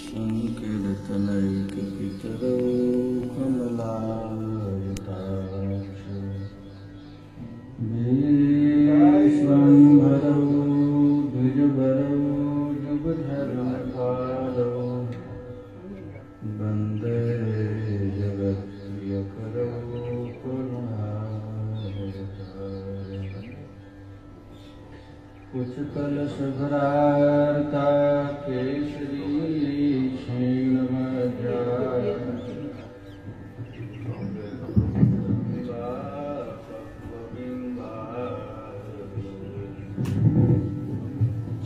संकीर्तनैकपितरौ कमलायताक्ष विश्वम्भरौ द्विजवरौ युगधर्मपालौ वन्दे जगत्प्रियकरौ करुणावतारम् कुचकलशभरार्ता केसरी क्षीणमध्याय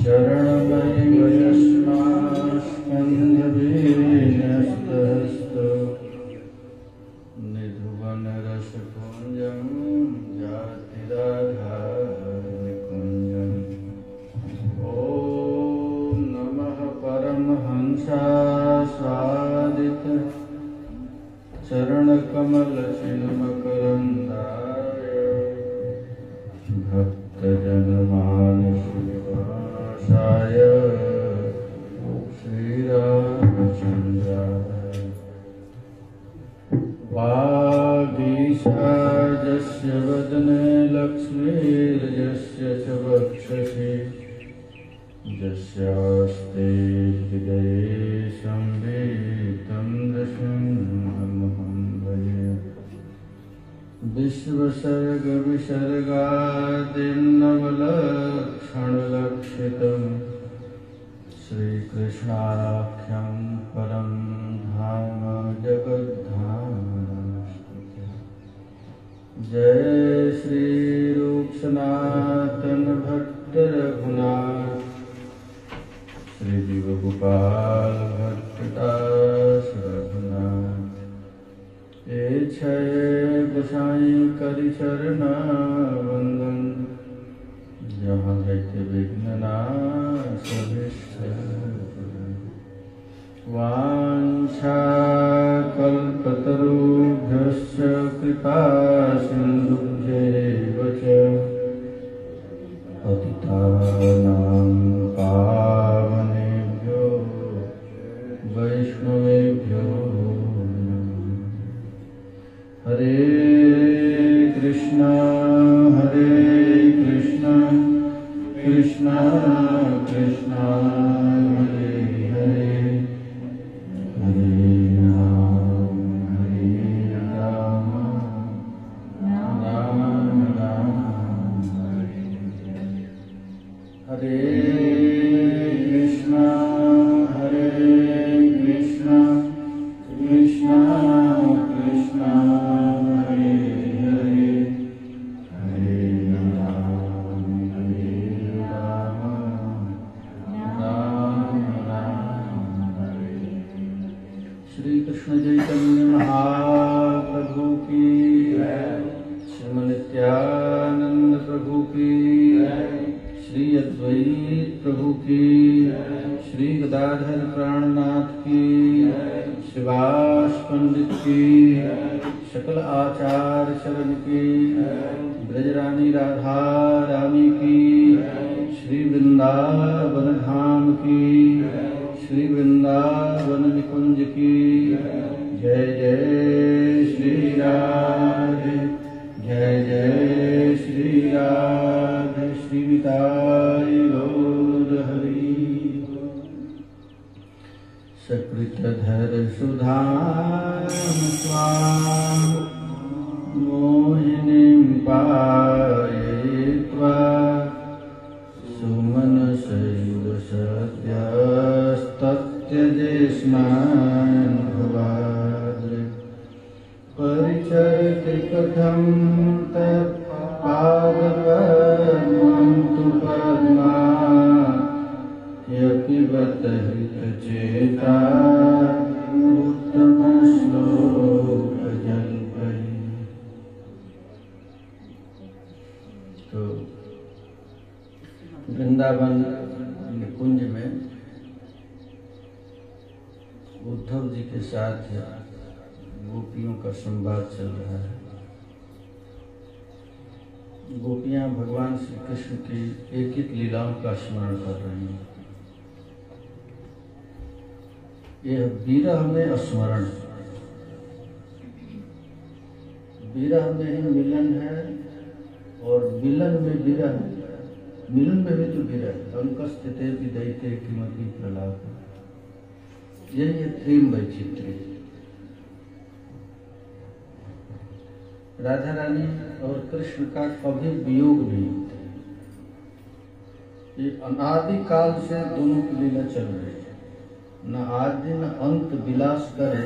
चरणमयस्मास्कन्धवेनस्तहस्त निधुवनरसपुञ्जं जातिराधारनिकुञ्जम् ॐ नमः परमहंसास्वादित चरणकमलचिन्मकरन्दाय भक्तजनमानसनिवासाय श्रीरामचन्द्राय वागीशाजस्य वदने लक्ष्मीर्यस्य च वक्षसि यस्यास्ते हृदये संवितं दशमहं भजे विश्वसर्गविसर्गादिर्नवलक्षणलक्षितं श्रीकृष्णाख्यं परं धाम जगद्धाम। जय श्री रूप सनातन भक्त रघुनाथ श्री जीव गोपाल भट्टदास रघुनाथ ए छय गोसाई करि चरना वंदन जहाँ रहते विघ्ननाश वांछा कल्पतरुभ्यश्च कृपा सिन्धुभ्यैव च पतितानां पावनेभ्यो वैष्णवेभ्यो नमः। हरे कृष्णा कृष्णा कृष्णा हरे हरे हरे राम राम राम हरे कृष्णा कृष्णा कृष्णा हरे हरे हरे राम राम राम हरे। श्री कृष्ण चैतन्य महाप्रभु की श्रीमद् नित्यानंद प्रभु की श्री अद्वैत प्रभु की श्री गदाधर प्राणनाथ की शिवास पंडित की सकल आचार्य शरण की ब्रजरानी राधा रानी की श्री वृंदावन धाम की श्री वृंदावन निकुंज की जय जय श्री राधे जय जय श्री राधे श्री विताय गौर हरि। सकृतधर सुधाम स्वाम मोहिनीं पाययित्वा सुमनसैव सद्यस्तत्यजेष्मान् भवाद्रि परिचरति कथं तत्पादपद्मं तु पद्मा यपि बत हितचेता उत्तमश्लोक जल्पयि। तो वृंदावन निकुंज में उद्धव जी के साथ गोपियों का संवाद चल रहा है। गोपियां भगवान श्री कृष्ण की एक एक लीलाओं का स्मरण कर रही हैं। यह विरह में स्मरण, विरह में ही मिलन है और मिलन में विरह, मिलन में भी तो विरह। अंकस्थिते विदयिते किमपि प्रलाप, यही है प्रेम वैचित्र्य। राधा रानी और कृष्ण का कभी वियोग नहीं होता। ये अनादि काल से दोनों की लीला चल रही है। न आदि न अंत विलास करे,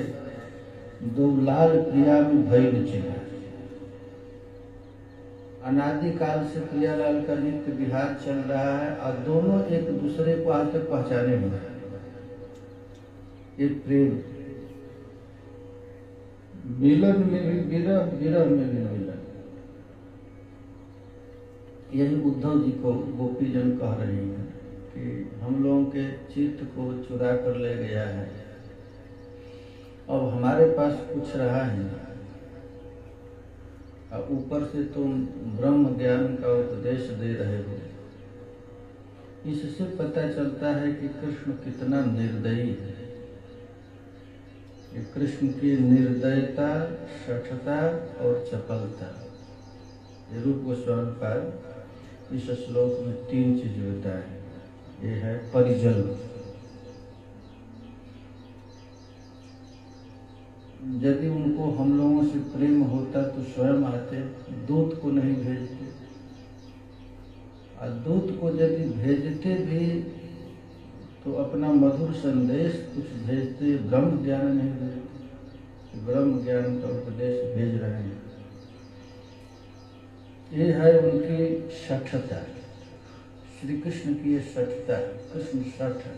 दो लाल प्रिया में भय न चिन्ह। अनादि काल से प्रियालाल का नित्य विहार चल रहा है और दोनों एक दूसरे को आज तक पहचाने हुए हैं। ये प्रेम, मिलन में भी विरह, विरह में भी मिलन। यही उद्धव जी को गोपीजन कह रहे हैं कि हम लोगों के चित्त को चुरा कर ले गया है, अब हमारे पास कुछ रहा ही नहीं। और ऊपर से तुम ब्रह्म ज्ञान का उपदेश दे रहे हो। इससे पता चलता है कि कृष्ण कितना निर्दयी है। ये कृष्ण की निर्दयता, शठता और चपलता, ये रूप गोस्वामी पाद इस श्लोक में 3 चीज बताए। ये है परिजल, यदि उनको हम लोगों से प्रेम होता तो स्वयं आते, दूत को नहीं भेजते। और दूत को यदि भेजते भी तो अपना मधुर संदेश कुछ भेजते, ब्रह्म ज्ञान नहीं भेजते। ब्रह्म ज्ञान का उपदेश भेज रहे हैं। ये है उनकी शठता, श्री कृष्ण की ये शठता। कृष्ण शठ है।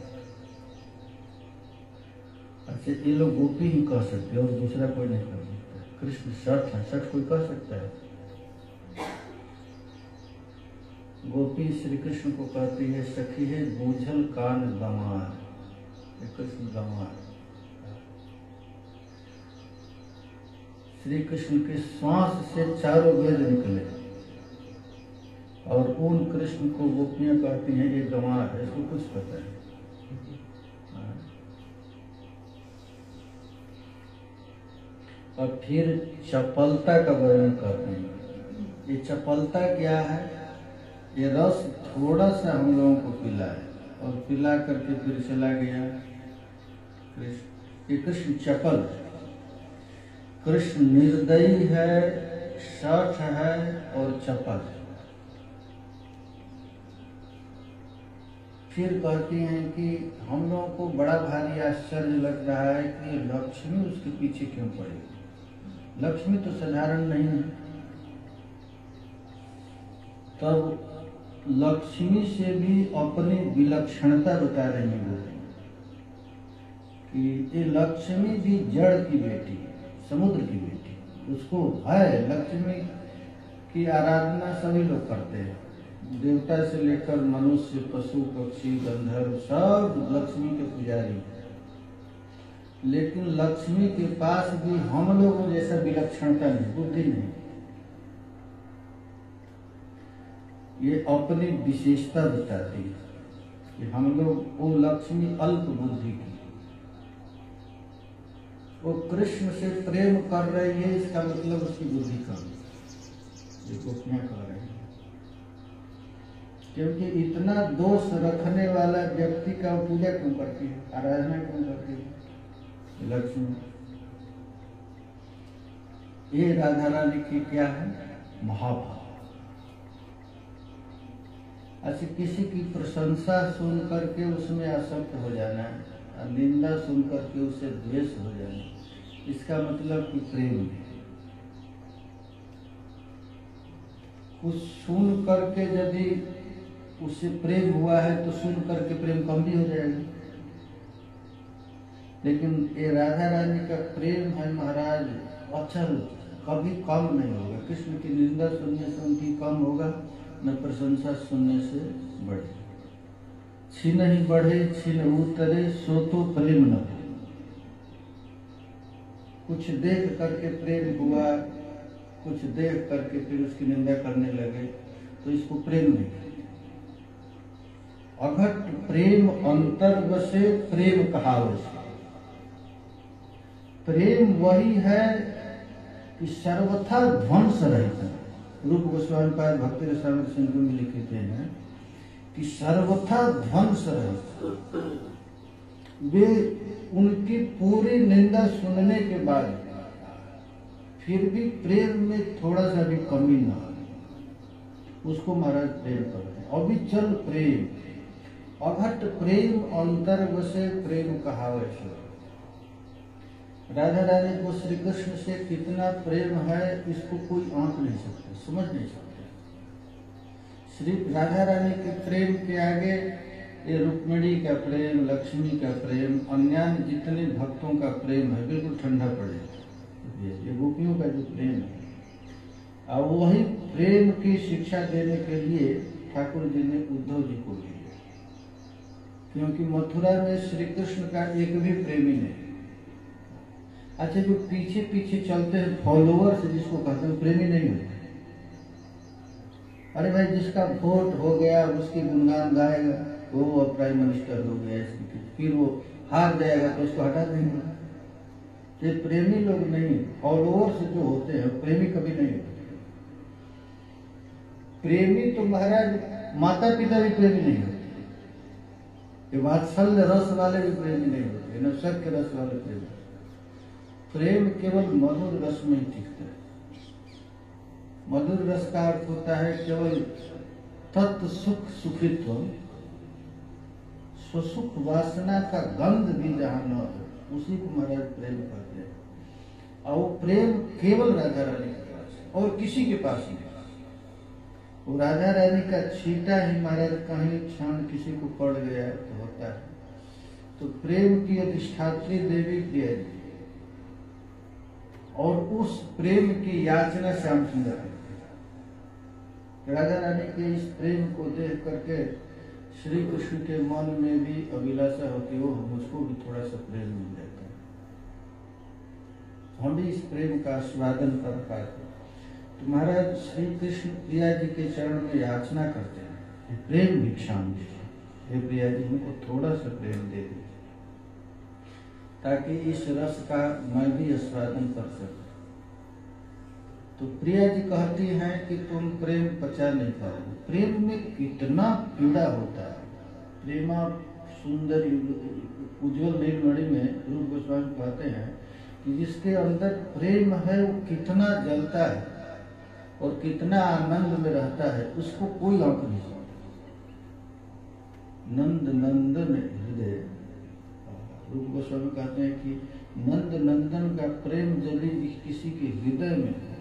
अच्छा, ये लोग गोपी ही कह सकते और दूसरा कोई नहीं कह सकता। कृष्ण शठ है, शठ कोई कह सकता है? गोपी श्री कृष्ण को कहती है सखी है बूझल कान गंवार। कृष्ण गंवार, श्री कृष्ण के श्वास से चारों वेद निकले और उन कृष्ण को गोपियां कहती हैं ये गंवार है। इसको कुछ पता है? और फिर चपलता का वर्णन करते हैं। ये चपलता क्या है? ये रस थोड़ा सा हम लोगों को पिला है और पिला करके फिर चला गया। ये कृष्ण चपल, कृष्ण निर्दयी है, शठ है और चपल। फिर कहती हैं कि हम लोगों को बड़ा भारी आश्चर्य लग रहा है कि लक्ष्मी उसके पीछे क्यों पड़ी। लक्ष्मी तो साधारण नहीं है। तब लक्ष्मी से भी अपनी विलक्षणता बता रही है कि ये लक्ष्मी भी जड़ की बेटी, समुद्र की बेटी। उसको है, लक्ष्मी की आराधना सभी लोग करते हैं। देवता से लेकर मनुष्य, पशु, पक्षी, गंधर्व सब लक्ष्मी के पुजारी। लेकिन लक्ष्मी के पास भी हम लोगों जैसा विलक्षणता नहीं, बुद्धि नहीं। ये अपनी विशेषता बताती है कि हम लोग, वो लक्ष्मी अल्प बुद्धि की, वो कृष्ण से प्रेम कर रही है, इसका मतलब उसकी बुद्धि कम है। ये गोपियां कह रहे हैं। क्योंकि इतना दोष रखने वाला व्यक्ति का पूजा क्यों करती है, आराधना क्यों करती है? लक्ष्मी। ये राधा रानी की क्या है? महाभाव। अच्छा, किसी की प्रशंसा सुन करके उसमें आसक्त हो जाना और निंदा सुन करके उसे द्वेष हो जाना, इसका मतलब कि प्रेम है। कुछ सुन करके यदि उससे प्रेम हुआ है तो सुन करके प्रेम कम भी हो जाएगा। लेकिन ये राधा रानी का प्रेम है महाराज अचल, कभी कम नहीं होगा। कृष्ण की निंदा सुनने से उनकी कम होगा, न प्रशंसा सुनने से बढ़े। छिन ही बढ़े छिन उतरे, सो तो प्रेम न हो। कुछ देख करके प्रेम हुआ कुछ देख करके फिर उसकी निंदा करने लगे, तो इसको प्रेम नहीं कहते। अघट प्रेम अंतर बसे प्रेम कहावत। प्रेम वही है कि सर्वथा ध्वंस रहित है। रूप गोस्वामी पाद भक्ति रसायन सिंधु में लिखते हैं कि सर्वथा ध्वंस रहित। वे उनकी पूरी निंदा सुनने के बाद फिर भी प्रेम में थोड़ा सा भी कमी ना हो, उसको महाराज प्रेम करते हैं। अविचल प्रेम, अघट प्रेम अंतर बसे प्रेम कहावत। राधा रानी को श्री कृष्ण से कितना प्रेम है इसको कोई आंक नहीं सकता, समझ नहीं सकता। श्री राधा रानी के प्रेम के आगे ये रुक्मिणी का प्रेम, लक्ष्मी का प्रेम, अन्य जितने भक्तों का प्रेम है बिल्कुल ठंडा पड़ेगा। ये गोपियों का जो प्रेम है, और वही प्रेम की शिक्षा देने के लिए ठाकुर जी ने उद्धव जी को लिया, क्योंकि मथुरा में श्री कृष्ण का एक भी प्रेमी नहीं। अच्छा, जो पीछे पीछे चलते हैं फॉलोअर्स जिसको कहते हैं, प्रेमी नहीं होते। अरे भाई, जिसका वोट हो गया उसकी गुणगान गाएगा, वो अब प्राइम मिनिस्टर हो गया, फिर वो हार जाएगा तो उसको हटा देंगे। ये प्रेमी लोग नहीं, फॉलोअर्स जो होते हैं प्रेमी कभी नहीं होते। प्रेमी तो महाराज माता पिता भी प्रेमी नहीं होते, वात्सल्य रस वाले भी प्रेमी नहीं होते, नफसत के रस वाले प्रेमी। प्रेम केवल मधुर रस में ही टिकता है। मधुर रस का अर्थ होता है केवल तत्व सुख सुखित्व, स्वसुख वासना का गंध भी जहां न हो उसी को महाराज प्रेम कहते हैं। और वो प्रेम केवल राधा रानी के पास और किसी के पास नहीं। वो राधा रानी का छींटा ही महाराज कहीं क्षण किसी को पड़ गया तो होता है। तो प्रेम की अधिष्ठात्री देवी प्रिया जी, और उस प्रेम की याचना श्याम सुंदर करते हैं। राधा रानी के इस प्रेम को देख करके श्री कृष्ण के मन में भी अभिलाषा होती हो, मुझको भी थोड़ा सा प्रेम मिल जाता है, हम भी इस प्रेम का आस्वादन कर पाते। तो महाराज श्री कृष्ण प्रिया जी के चरण में याचना करते हैं, प्रेम भिक्षाम दीजिए, हे प्रिया जी हमको थोड़ा सा प्रेम दे दीजिए, ताकि इस रस का मैं भी आस्वादन कर सकूं। तो प्रिया जी कहती हैं कि तुम प्रेम पचा नहीं पाओगे। प्रेम में कितना पीड़ा होता है। प्रेमा सुंदर उज्ज्वल नीलमणि में रूप गोस्वामी कहते हैं कि जिसके अंदर प्रेम है वो कितना जलता है और कितना आनंद में रहता है, उसको कोई आंक नहीं सकता। नंद नंदन हृदय, रूप गोस्वामी कहते हैं कि नंद नंदन का प्रेम यदि किसी के हृदय में है,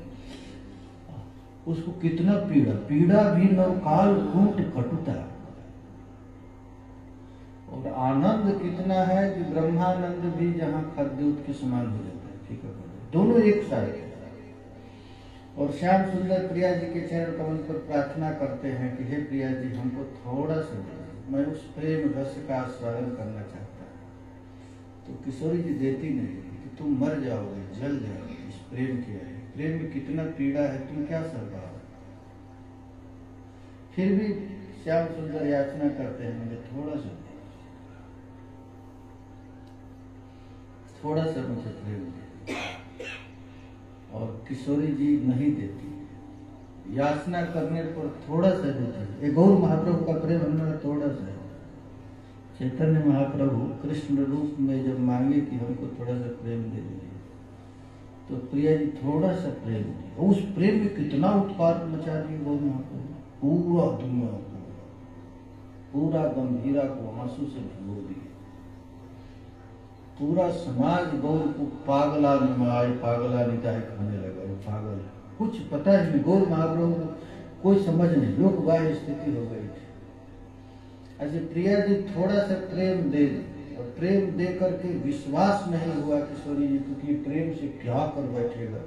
उसको कितना पीड़ा, पीड़ा भी नवकाल कूट कटुता, और आनंद कितना है कि ब्रह्मानंद भी जहाँ खद्योत के समान हो जाता है। ठीक है, दोनों एक साथ है। और श्याम सुंदर प्रिया जी के चरण कमल पर प्रार्थना करते हैं कि हे प्रिया जी हमको थोड़ा सा, मैं उस प्रेम रस का आस्वादन करना चाहता हूँ। तो किशोरी जी देती नहीं कि तुम मर जाओगे, जल जाओगे, इस प्रेम के है, प्रेम में कितना पीड़ा है, तुम क्या सह पाओ। फिर भी श्याम सुंदर याचना करते हैं, मुझे थोड़ा सा मुझे प्रेम दे। और किशोरी जी नहीं देती, याचना करने पर थोड़ा सा देती है। गौर महाप्रभु का प्रेम हमारा थोड़ा सा है। चैतन्य महाप्रभु कृष्ण रूप में जब मांगे कि हमको थोड़ा सा प्रेम दे दीजिए, तो प्रिया जी थोड़ा सा प्रेम दिया। उस प्रेम में कितना उत्पाद मचा दिए गौर महाप्रभु, पूरा दुनिया को, पूरा गंभीरा को आंसू से भिगो दिए। पूरा समाज गौर को पागला निमाय पागला निकाय कहने लगा, वो पागल है, कुछ पता ही नहीं। गौर महाप्रभु को कोई समझ नहीं, लोक बाह्य स्थिति हो गई थी। ऐसे प्रिया जी थोड़ा सा प्रेम दे, और प्रेम दे करके विश्वास नहीं हुआ किशोरी जी, क्योंकि प्रेम से क्या कर बैठेगा।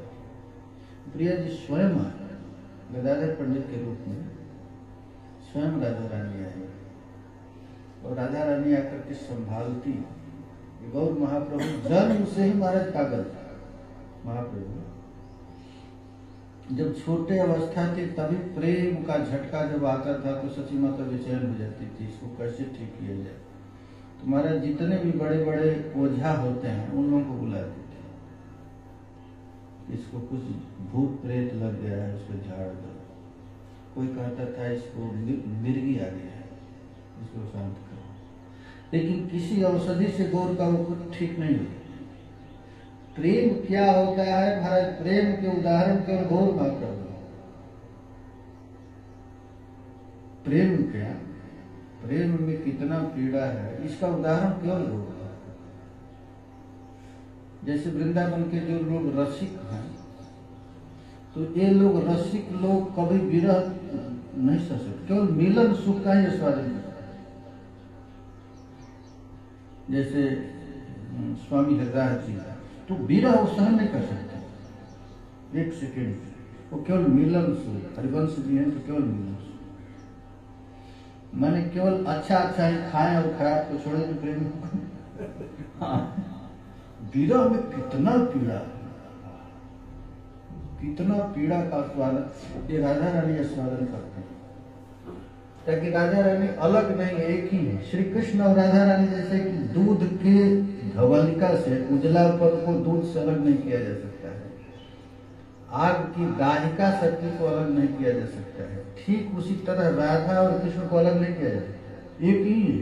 प्रिया जी स्वयं आए गदाधर पंडित के रूप में, स्वयं राधा रानी आई, और राधा रानी आकर के संभालती। गौर महाप्रभु जन्म से ही महाराज पागल था। महाप्रभु जब छोटे अवस्था थी तभी प्रेम का झटका जब आता था तो सची माता बेचैन हो जाती थी, इसको कैसे ठीक किया जाए। तुम्हारे जितने भी बड़े बड़े ओझा होते हैं उन लोगों को बुलाते थे, इसको कुछ भूत प्रेत लग गया है, इसको झाड़ दो। कोई कहता था इसको मिर्गी आ गया है, इसको शांत करो। लेकिन किसी औषधि से गौर का वो कुछ ठीक नहीं होता। प्रेम क्या होता है महाराज, प्रेम के उदाहरण केवल गौर मत कर दो। प्रेम क्या, प्रेम में कितना पीड़ा है इसका उदाहरण केवल गौर। जैसे वृंदावन के जो लोग रसिक हैं तो ये लोग रसिक लोग कभी विरह नहीं सह सकते, केवल मिलन सुख का ही आस्वादन करते हैं। जैसे स्वामी हरदास जी तो विरह वो सहन नहीं कर सकते एक सेकेंड, वो केवल मिलन सुख। हरिवंश जी हैं तो केवल मिलन सुख, मैंने केवल अच्छा अच्छा ही खाएं और खराब को छोड़े तो प्रेम। हाँ, विरह में कितना पीड़ा, कितना पीड़ा का आस्वादन ये राधा रानी आस्वादन करते हैं। ताकि राधा रानी अलग नहीं, एक ही है। श्री कृष्ण और राधा रानी जैसे कि दूध के धवलिका से उजलापन को दूध से अलग नहीं किया जा सकता है, आग की दाहिका शक्ति को अलग नहीं किया जा सकता है, ठीक उसी तरह राधा और कृष्ण को अलग नहीं किया जा सकता। एक ही है,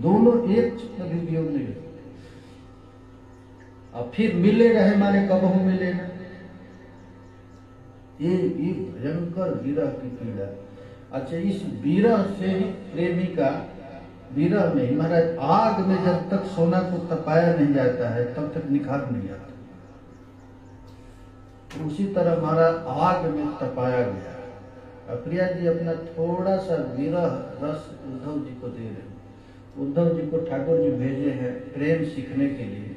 दोनों एक कभी वियोग नहीं होते। अब फिर मिले रहे माने कबहू मिले ना, ये भयंकर विरह की पीड़ा। अच्छा, इस विरह से ही प्रेमी का, विरह में ही महाराज आग में जब तक सोना को तपाया नहीं जाता है तब तक निखार नहीं आता, तो उसी तरह हमारा आग में तपाया गया। प्रिया जी अपना थोड़ा सा विरह रस उद्धव जी को दे रहे हैं। उद्धव जी को ठाकुर जी भेजे हैं प्रेम सीखने के लिए।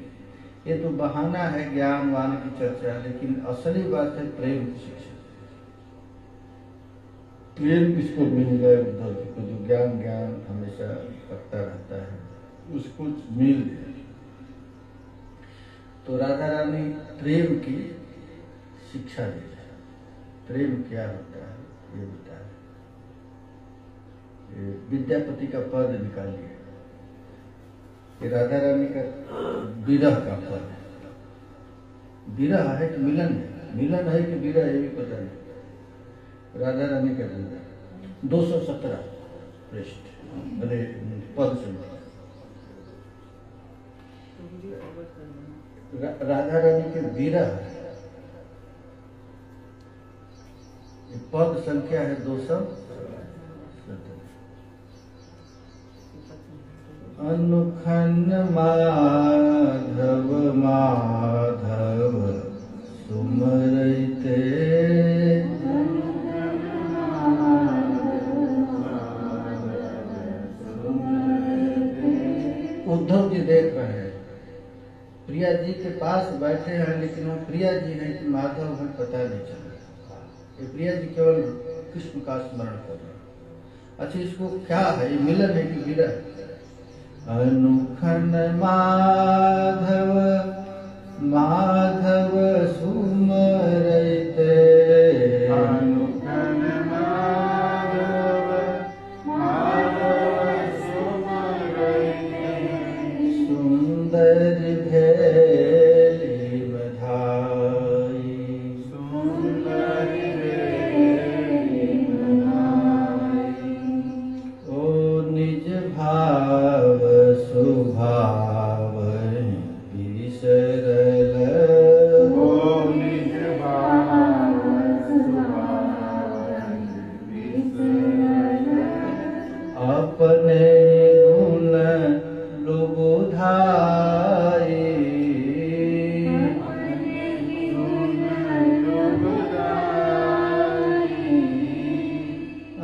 ये तो बहाना है ज्ञान वान की चर्चा, लेकिन असली बात है प्रेम की शिक्षा। प्रेम किसको मिल गया उद्धव जी को, जो ज्ञान ज्ञान हमेशा करता रहता है, उसको मिल गया। तो राधा रानी प्रेम की शिक्षा दे रहे हैं। प्रेम क्या होता है ये बता रहे। विद्यापति का पद निकालिए, ये राधा रानी का विरह का पद है। विरह है कि मिलन है, मिलन है कि विरह है ये पता नहीं। राधा रानी का विरह 217 पृष्ठ अरे पद संख्या। राधा रानी के विरह पद संख्या है 217। अनुखन माधव माधव सुमरते, उद्धव जी देख रहे हैं प्रिया जी के पास बैठे हैं, लेकिन वो प्रिया जी हैं कि माधव हैं पता नहीं चला। ये प्रिया जी केवल कृष्ण का स्मरण कर रहे हैं। अच्छा, इसको क्या है, ये मिलन है कि विरह? अनुखन माधव माधव सुमरते, अनुखन माधव माधव सुमरते, सुंदर भेली बधाई, सुंदर भेली बधाई, ओ निज भाव स्वभाव बिसरल, ओ निज भाव स्वभाव बिसरल, अपने गुण लुबुधाई,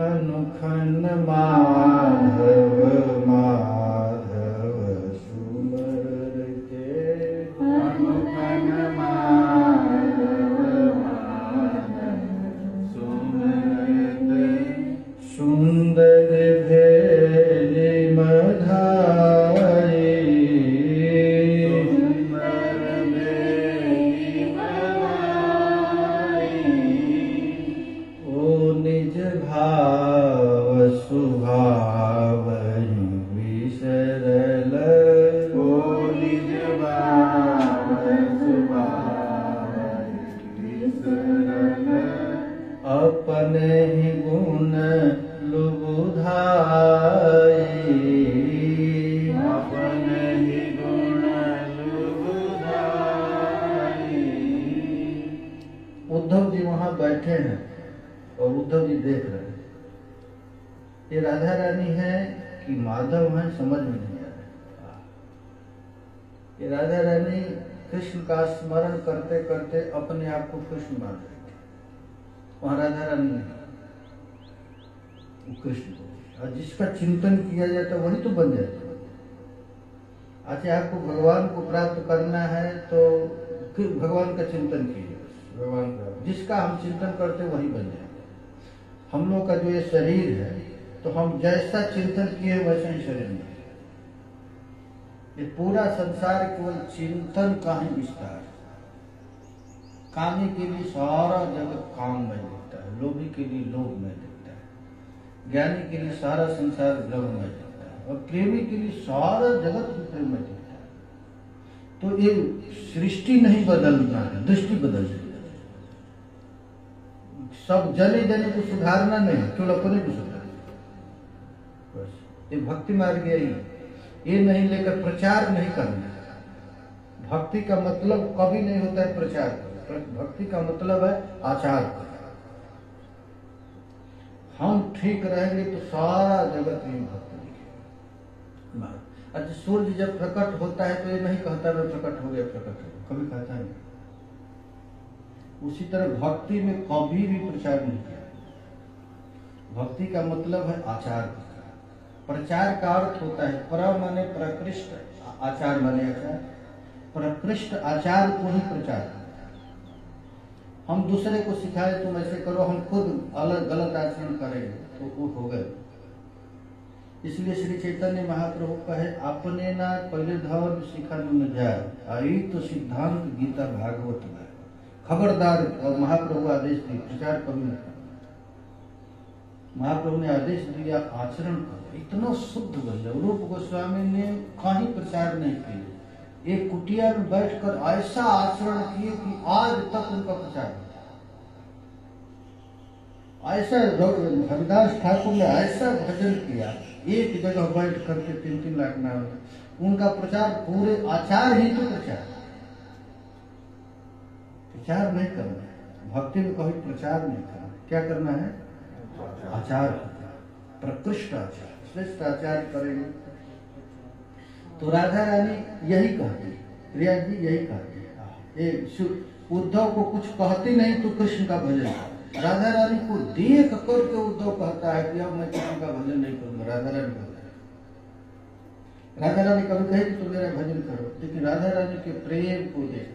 अनुखन माधव माधव सुमरते, अनुखन माधव माधव सुमरते, सुंदर भेली मधाई, सुंदर भेली मधाई, भावहि बिसरल, को निज भाव सुभावहि बिसरल, अपने ही गुण लुबुधाई, अपने ही गुण लुभाई। उद्धव जी वहां बैठे हैं और उद्धव जी देख रहे हैं। ये राधा रानी है कि माधव है, समझ में नहीं आ रहा। ये राधा रानी कृष्ण का स्मरण करते करते अपने आप को कृष्ण मान रही थी। वहां राधा रानी नहीं, वो कृष्ण को, और जिसका चिंतन किया जाता वही तो बन जाता। अच्छा, आपको भगवान को प्राप्त करना है तो भगवान का चिंतन कीजिए, भगवान का जिसका हम चिंतन करते वही बन जाएगा। हम लोग का जो ये शरीर है, तो हम जैसा चिंतन किए वैसा ही शरीर में। ये पूरा संसार केवल चिंतन का ही विस्तार। कामी के लिए सारा जगत काम में दिखता है, लोभी के लिए लोभ में दिखता है, ज्ञानी के लिए सारा संसार ब्रह्म में दिखता है, और प्रेमी के लिए सारा जगत भी प्रेम में दिखता है। तो ये सृष्टि नहीं बदलना है, दृष्टि बदलनी है। सब जने जने को सुधारना नहीं, केवल अपने को सुधारना। बस ये भक्ति मार्ग यही है। ये नहीं लेकर प्रचार नहीं करना। भक्ति का मतलब कभी नहीं होता है प्रचार करना। भक्ति का मतलब है आचार करना। हम ठीक रहेंगे तो सारा जगत ही भक्ति दिखेगा। अच्छा, सूर्य जब प्रकट होता है तो ये नहीं कहता मैं प्रकट हो गया, प्रकट हो गया, कभी कहता नहीं। उसी तरह भक्ति में कभी भी प्रचार नहीं किया। भक्ति का मतलब है आचार करना। प्रचार का अर्थ होता है पर माने प्रकृष्ट, आचार माने आचार, प्रकृष्ट आचार को ही प्रचार। हम दूसरे को सिखाए तुम ऐसे करो, हम खुद अलग गलत आचरण करेंगे तो वो हो गए। इसलिए श्री चैतन्य महाप्रभु कहे अपने ना पहले धर्म सिखा न जाए, आई तो सिद्धांत गीता भागवत में। खबरदार, और महाप्रभु आदेश दिए प्रचार कभी नहीं करना। महाप्रभु ने आदेश दिया आचरण करो, इतना शुद्ध बन जाओ। रूप गोस्वामी ने कहीं प्रचार नहीं किया, एक कुटिया में बैठकर ऐसा आचरण किए कि आज तक उनका प्रचार होता। ऐसा हरिदास ठाकुर ने ऐसा भजन किया, एक जगह बैठ करके 3-3 लाख नाम, उनका प्रचार पूरे आचार ही तो प्रचार। प्रचार नहीं करना है, भक्ति में कभी प्रचार नहीं करना। क्या करना है? आचार, प्रकृष्ट आचार, श्रेष्ठ आचार करेंगे। तो राधा रानी यही कहती, प्रिया जी यही कहती, उद्धव को कुछ कहती नहीं तो कृष्ण का भजन। राधा रानी को देख करके उद्धव कहता है कि अब मैं कृष्ण का भजन नहीं करूंगा। राधा रानी कहता है, राधा रानी कभी कहेगी तो मेरा भजन करो, लेकिन राधा रानी के प्रेम को देख।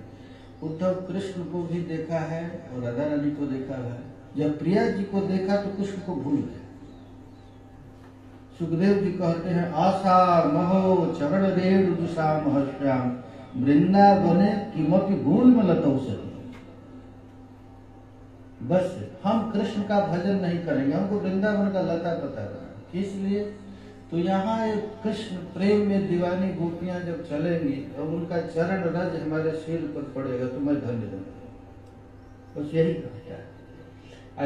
उद्धव कृष्ण को भी देखा है और राधा रानी को देखा है। जब प्रिया जी को देखा तो कृष्ण को भूल गए। सुखदेव जी कहते हैं आशा महो चरण रेणु दुषा महश्याम वृंदावने किमपि भूल में लतौषधि। बस हम कृष्ण का भजन नहीं करेंगे, हमको वृंदावन का लता पता करना। इसलिए तो यहाँ कृष्ण प्रेम में दीवानी गोपियां जब चलेंगी और उनका चरण रज हमारे सिर पर पड़ेगा तो मैं धन्य रहूंगा। बस यही कहता है।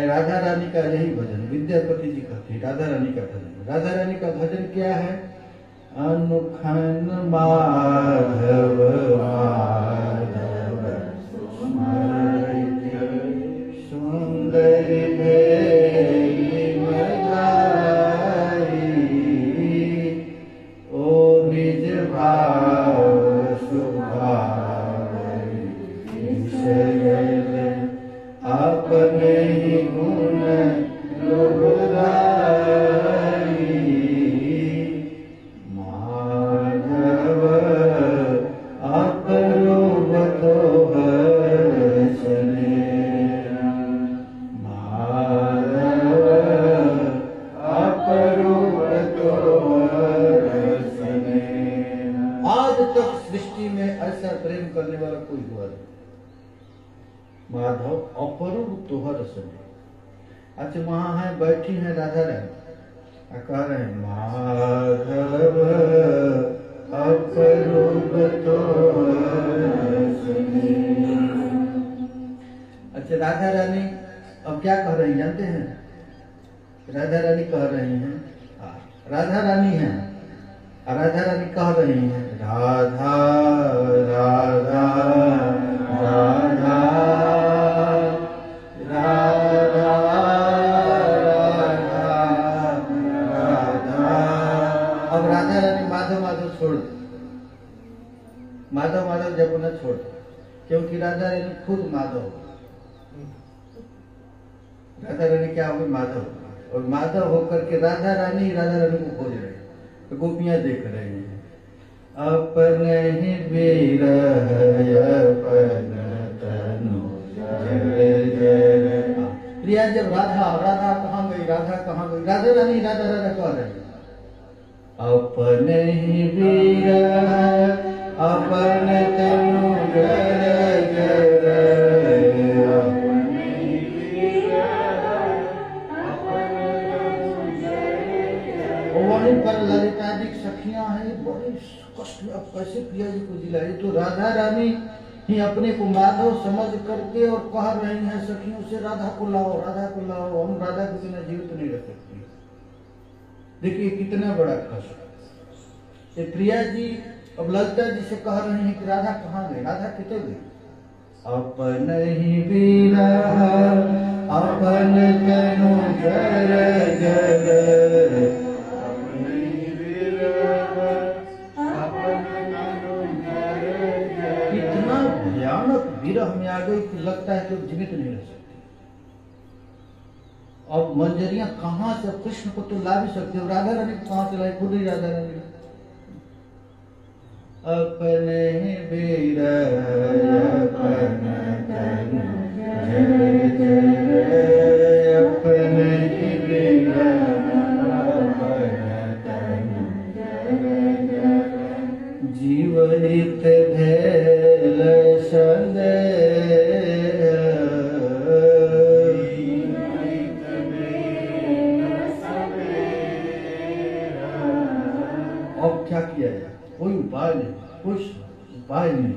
राधा रानी का यही भजन विद्यापति जी कहते हैं। राधा रानी का भजन, राधा रानी का भजन क्या है? अनुखन माधव माधव सुंदर भेली बधाई, ओ निज भाव सुभावि विसरल, अपने ही गुण लुभाई, माधव अपरूप तो हर्षणे, माधव अपरूप तो हर्षणे। आज तक सृष्टि में ऐसा प्रेम करने वाला कोई हुआ नहीं। माधव अपरूप तोहर रसने। अच्छा, वहां है बैठी है राधा रानी, कह रहे हैं माधव अपरूप तो। अच्छा, राधा रानी अब क्या कह रही जानते हैं? राधा रानी कह रही हैं, राधा रानी है, राधा रानी कह रही हैं राधा राधा राधा राधा राधा। अब राधा रानी माधव माधव छोड़ दे, माधव माधव जब न छोड़ दे, क्योंकि राधा रानी खुद माधव, राधा रानी क्या होगी? माधव, और माधव होकर के राधा रानी को खोज रहे, तो गोपियां देख रही हैं अपने ही विरह अपन तनु जर जर। प्रिया जब राधा राधा कहाँ गई, राधा कहाँ गई, राधा रानी कह रही अपने ही विरह अपन तनु जर जर। वहीं पर ललिता जी सखियां हैं, बड़े कष्ट। अब कैसे प्रिया जी को दिलाई? तो राधा रानी ही अपने को माधव समझ करके और कह रही हैं सखियों से राधा को लाओ, राधा को लाओ, हम राधा के बिना जीवित नहीं रह सकते। देखिए कितना बड़ा कष्ट। ये प्रिया जी अब ललिता जी से कह रही हैं कि राधा कहाँ गई, राधा कितने गई? अपन ही विरह अपन तनु जर जर। इतना भयानक विरह में आ गई कि लगता है कि जीवित नहीं रह सकती। अब मंजरियां कहां से, कृष्ण को तो ला भी सकते हो, राधा रानी को कहां से लाई? खुद ही राधा रानी अपने विरह अपन तनु जर जर। अपने विरह अपन तनु जर जर। जीवित भेल संदेह। अब क्या किया जाए? कोई उपाय नहीं, कुछ उपाय नहीं।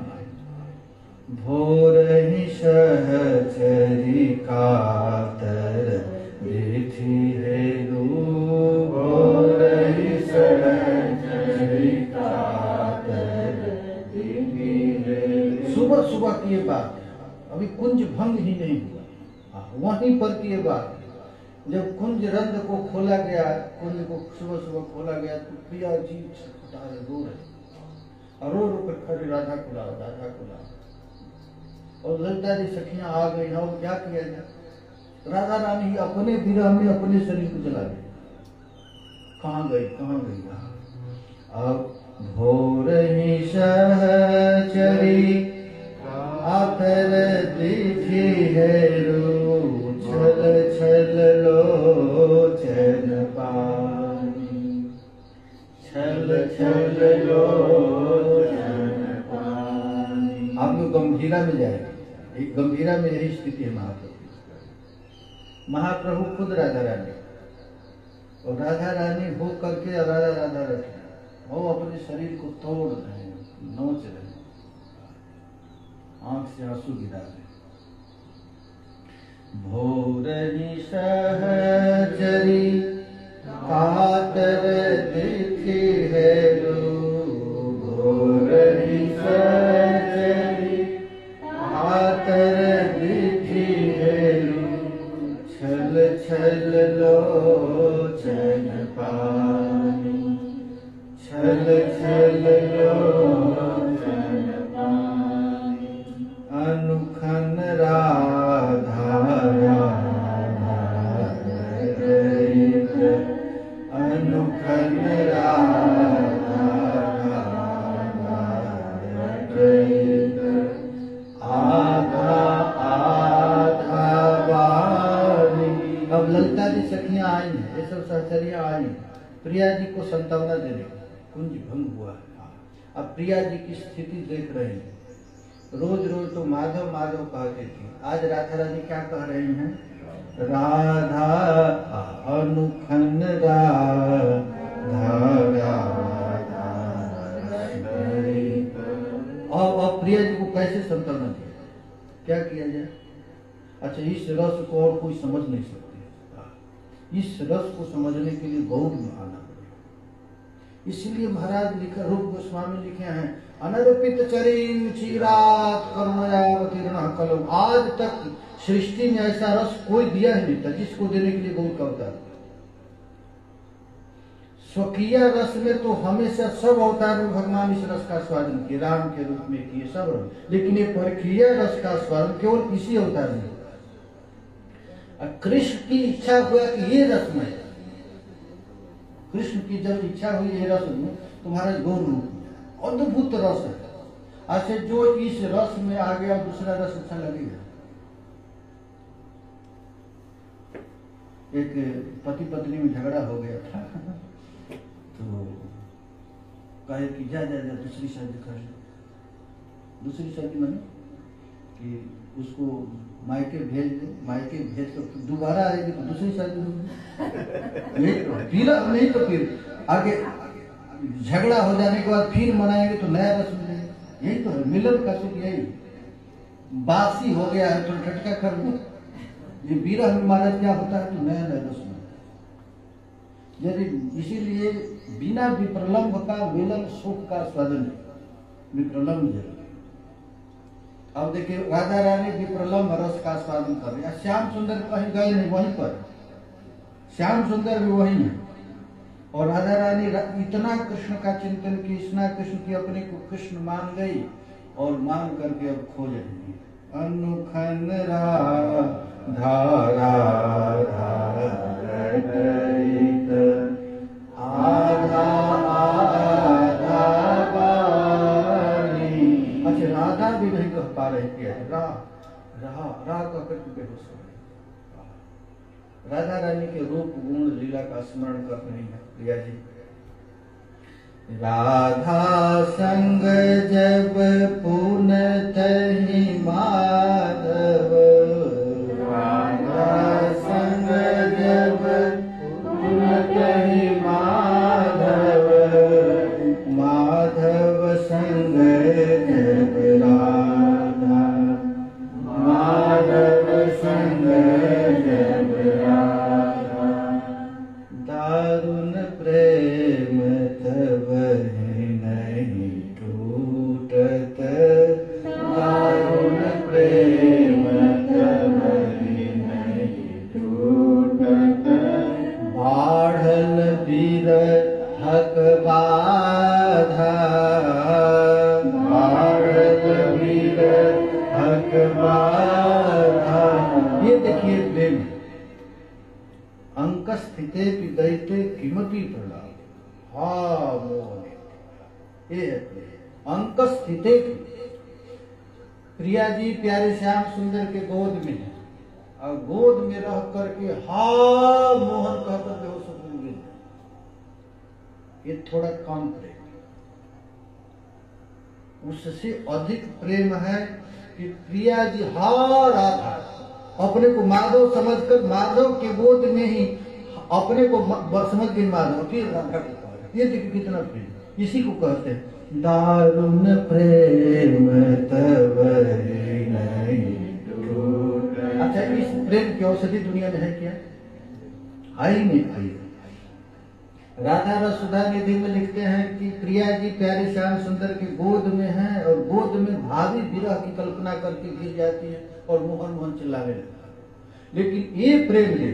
भोर ही सहचरी कातर देखी है रू, भोर ही सहचरी कातर देखी है। सुबह सुबह की ये बात है, अभी कुंज भंग ही नहीं हुआ, वहीं पर की ये बात। जब कुंज रंध्र को खोला गया, कुंज को सुबह सुबह खोला गया, तो प्रिया जी रो रहे, रो रो कर खड़े राधा को लाओ, राधा को लाओ। और ललिता जी सखियां आ गई ना, और क्या किया जाए? राधा रानी अपने विरह में अपने शरीर को जला गई। कहाँ गई, कहाँ गई? अब भोर ही सहचरी आकर दिखी है रू, छल छल लोचन पानी, छल छल लोचन पानी। आप लोग गंभीरा में जाएंगे, एक गंभीरा में यही स्थिति है महाप्रभु। महाप्रभु खुद राधा रानी, और राधा रानी हो करके राधा राधा रखे, वो अपने शरीर को तोड़ रहे हैं, नोच रहे हैं, आंख से आंसू गिरा रहे। भोर ही सहचरी कातर दिखी है रू, भोर ही सहचरी कातर दिखी है रू, छल छल लोचन पानी, छल छल लोचन पानी। अनुखन राधा राधा रहित, अनुखन राधा राधा रहित, आधा आधा वाणी। अब ललिता जी सखियां आई हैं, ये सब सहचरियां आई हैं प्रिया जी को संतावना देने। कुंज भंग हुआ है। अब प्रिया जी की स्थिति देख रहे हैं, रोज रोज तो माधव माधव कहती थी, आज राधा रानी क्या कह रही हैं? राधा अनुखन राधा राधा। और प्रिया जी को कैसे संतुलन दिया, क्या किया जाए? अच्छा, इस रस को और कोई समझ नहीं सकते। इस रस को समझने के लिए गौड़ में आना पड़ेगा। इसलिए महाराज लिखा, रूप गोस्वामी लिखे हैं, अनर्पित चरिन चिरात करुणयावतीर्ण कलम। आज तक सृष्टि में ऐसा रस कोई दिया ही नहीं था जिसको देने के लिए गौड़ का अवतार। स्वकीय रस में तो हमेशा सब अवतार में भगवान इस रस का स्वादन किए, राम के रूप में किए सब रस, लेकिन ये परकीय रस का स्वादन केवल इसी अवतार में। कृष्ण की इच्छा हुआ कि ये रस में, कृष्ण की जब इच्छा हुई ये रस में, तुम्हारा गौर रूप में अद्भुत रस है। अच्छा, जो इस रस में आ गया दूसरा रस अच्छा लगेगा? एक पति पत्नी में झगड़ा हो गया था तो कहे कि जा जा जा दूसरी शादी कर ले। दूसरी शादी माने कि उसको मायके भेज दे, मायके भेज कर दोबारा आएगी तो दूसरी शादी होगी। नहीं तो फिर आगे झगड़ा हो जाने के बाद फिर मनाएंगे तो नया रस मिलेगा। यही तो है मिलन का सुख, यही। बासी हो गया है तो टटका कर दो। ये विरह में महाराज क्या होता है तो नया नया रस मिलता है। यदि इसीलिए बिना विप्रलम्ब का मिलन सुख का स्वादन, विप्रलम्ब जरूर। अब देखिए राधा रानी विप्रलम्ब रस का स्वादन कर रहे हैं। श्याम सुंदर कहीं गए नहीं, वहीं पर श्याम सुंदर भी वहीं है। और राधा रानी इतना कृष्ण का चिंतन की, इतना कृष्ण की अपने को कृष्ण मान गई और मान करके अब खो जाएंगी। अनुखन राधा राधा आधा आधा बानी। अच्छा, राधा भी नहीं कह पा रहे थे, रा कहकर के बेहोश हो गए। राधा रानी के रूप गुण लीला का स्मरण कर रही है प्रिया जी। राधा संग जब पुनः माधव, राधा संग जब पुनः माधव, माधव संग जब राधा, माधव संग जब राधा, दारुण प्रेम तब नहीं टूटत, दारुण प्रेम तब नहीं टूटत, बाढ़ल बिरहक बाधा, बाढ़ल बिरहक बाधा। ये देखिए प्रेम, अंक स्थिते दैते किमपि प्रलाप, हा मोहने। ये अंक स्थिते, प्रिया जी प्यारे श्याम सुंदर के गोद में है और गोद में रह करके हा मोहन कहकर बेहोश होंगे। ये थोड़ा कम प्रेम, उससे अधिक प्रेम है कि प्रिया जी हा राधा, अपने को माधव समझकर माधव के गोद में ही अपने को समझ गई माधव, फिर राधा को कहा। ये देखिए कितना प्रेम, इसी को कहते हैं दारुण प्रेम तब नहीं टूटत। अच्छा, इस प्रेम की औषधि दुनिया में है क्या? आई नहीं आई। राधा रसुधा निधि में लिखते हैं कि प्रिया जी प्यारे श्याम सुंदर के गोद में हैं और गोद में भावी विरह की कल्पना करके गिर जाती है और मोहन मोहन चिल्लाने लगता है। लेकिन ये प्रेम देखिए,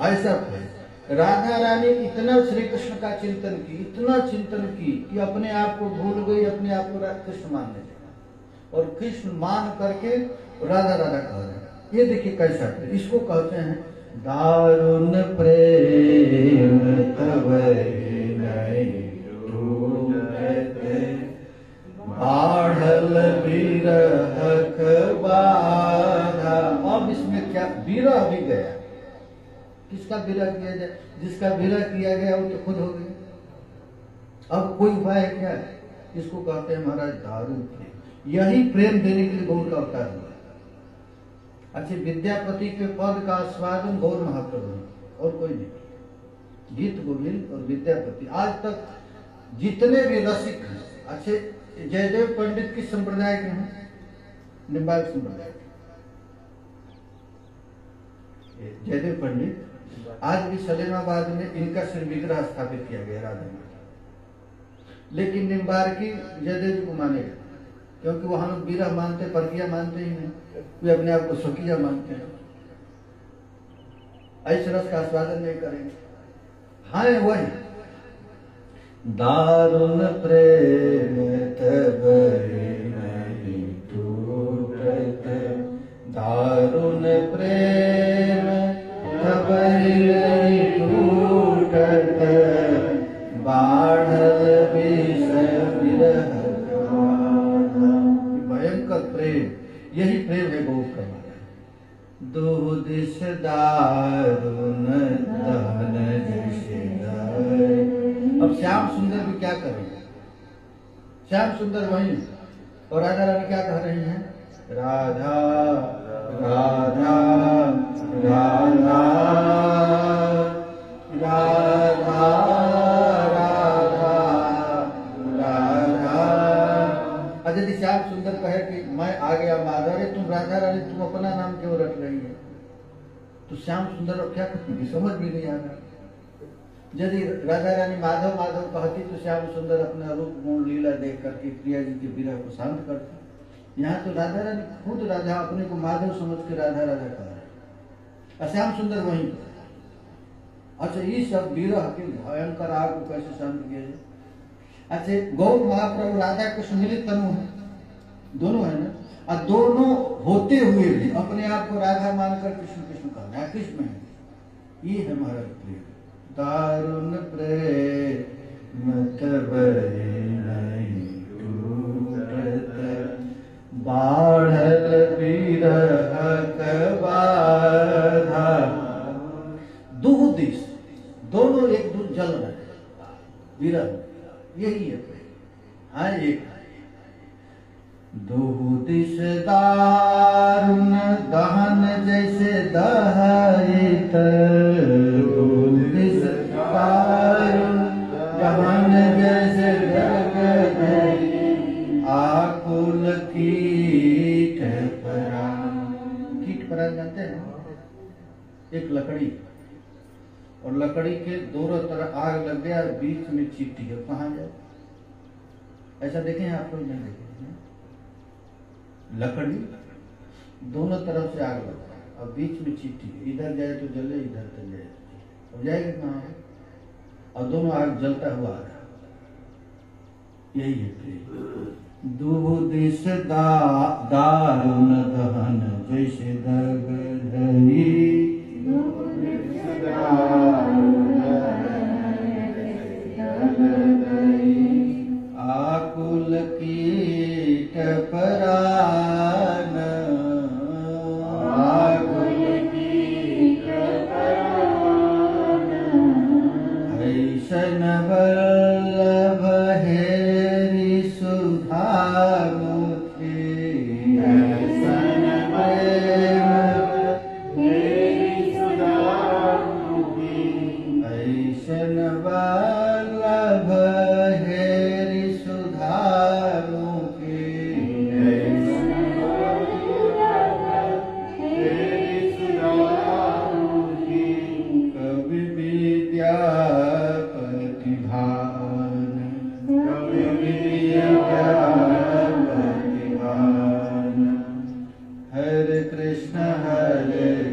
ऐसा प्रेम, राधा रानी इतना श्री कृष्ण का चिंतन की, इतना चिंतन की कि अपने आप को भूल गई, अपने आप को कृष्ण मानने लगा और कृष्ण मान करके राधा राधा कह रहे हैं। ये देखिए कैसा प्रेम, इसको कहते हैं दारुण प्रेम तब नहीं टूटत, बाढ़ल बिरहक बाधा। अब इसमें क्या विरह भी गया, किसका विरह किया जाए? जिसका विरह किया गया वो तो खुद हो गया। अब कोई उपाय है क्या? इसको कहते हैं महाराज दारुण प्रेम। यही प्रेम देने के लिए गौर का अवतार हुआ। अच्छे विद्यापति के पद का आस्वादन गौर महाप्रभु ने, और कोई नहीं। गीत गोविंद और विद्यापति आज तक जितने भी रसिक हैं, अच्छे जयदेव पंडित किस संप्रदाय के हैं? निम्बार्क संप्रदाय के। जयदेव पंडित आज भी सलेमाबाद में इनका सिर विग्रह स्थापित किया गया राधा में, लेकिन निम्बार्की जयदेव जी को मानेगा, क्योंकि वहां लोग विरह मानते, परकिया मानते ही नहीं, वे अपने आप को स्वकीय मानते हैं। ऐसे रस का आस्वादन नहीं करेंगे। हाँ वही दारुण प्रेम तब नहीं टूटत, दारुण प्रेम तब नहीं टूटत, बाढ़ल विष विरह भयंकर प्रेम, यही प्रेम है गौ का। दो दिश दारुण दहन जैसे दहन। अब श्याम सुंदर भी क्या करेंगे? श्याम सुंदर वही, और राधा रानी क्या कह रही हैं? राधा राधा राधा राधा राधा। यदि श्याम सुंदर कहे कि मैं आ गया माधव, अरे तुम राधा रानी तुम अपना नाम क्यों रख रही है? तो श्याम सुंदर अब क्या कहती, समझ भी नहीं आ रहा। यदि राधा रानी माधव माधव कहती तो श्याम सुंदर अपना रूप गुण लीला देख करके प्रिया जी के विरह को शांत करती। यहाँ तो राधा रानी खुद राधा अपने को माधव समझ के राधा राधा कह रहे, और श्याम सुंदर वहीं। अच्छा ये सब विरह के भयंकर आग को कैसे शांत किया जाए? अच्छा गौर महाप्रभु राधा कृष्ण मिलित तनु है, दोनों है ना, और दोनों होते हुए भी अपने आप को राधा मानकर कृष्ण कृष्ण कहना है, कृष्ण है। ये है महाराज प्रेम। दारुण प्रेम तब नहीं टूटत, बाढ़ल विरह बाधा। दो दिश दोनों एक दूर जल रहे विरह, यही है प्रेम। हाँ एक दो दिश दारुण दहन जैसे दहित, दो दिश दारुण दहन जैसे दहित, आकुल कीट परान। कीट परान जानते हैं? एक लकड़ी, और लकड़ी के दोनों तरफ आग लग गया, बीच में चींटी है, कहाँ जाए? ऐसा देखें आप लोग? नहीं देखे। लकड़ी दोनों तरफ से आग लगता है, और बीच में चींटी, इधर जाए तो जले, इधर तो जाए, अब जाएगी कहाँ? और दोनों आग जलता हुआ आ रहा। यही है प्रेम। दो दिश दारुण दहन जैसे दगधरी, आकुल कीट परान, आकुल कीट परान, ऐसन वल्लभ हेरि सुधामुखी, ऐसन हेरि सुधामुखी, ऐसन वल्लभ हेरि सुधामुखी, कवि विद्यापति भान, कवि विद्यापति भान। हरे कृष्ण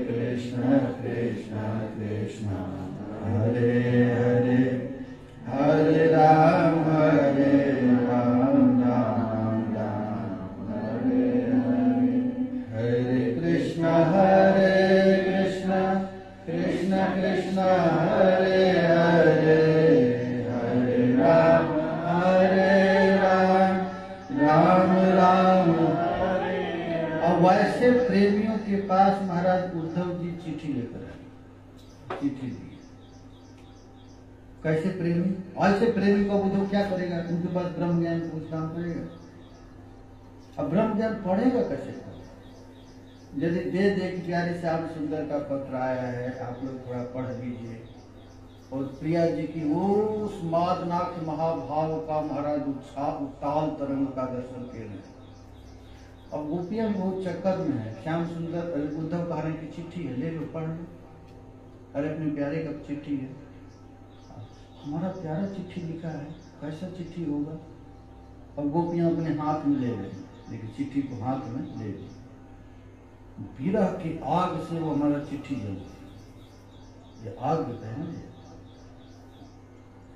कृष्ण कृष्ण हरे हरे, हरे राम राम राम हरे हरे, हरे कृष्ण कृष्ण कृष्ण हरे हरे, हरे राम राम राम हरे। और वैसे प्रेमियों के पास महाराज उद्धव जी चिट्ठी लेकर आए, चिट्ठी दी। कैसे प्रेमी? ऐसे प्रेमी को उद्धव क्या करेगा? उनके पास ब्रह्म ज्ञान कुछ काम करेगा? अब ब्रह्म ज्ञान पढ़ेगा कैसे? यदि दे दे कि प्यारे श्याम सुंदर का पत्र आया है, आप लोग थोड़ा पढ़ लीजिए, और प्रिया जी की उस मादनाथ महाभाव का महाराज उत्ताल तरंग का दर्शन किए हैं। अब गोपियां बहुत चक्कर में है। श्याम सुंदर उद्धव कह रहे की चिट्ठी है, ले लो पढ़ लो। अरे अपने प्यारे का चिट्ठी है, हमारा प्यारा चिट्ठी लिखा है, कैसा चिट्ठी होगा। और गोपियां अपने हाथ में ले रही, लेकिन चिट्ठी को हाथ में ले ली। विरह की आग से वो हमारा चिट्ठी जलती, ये आग है ना।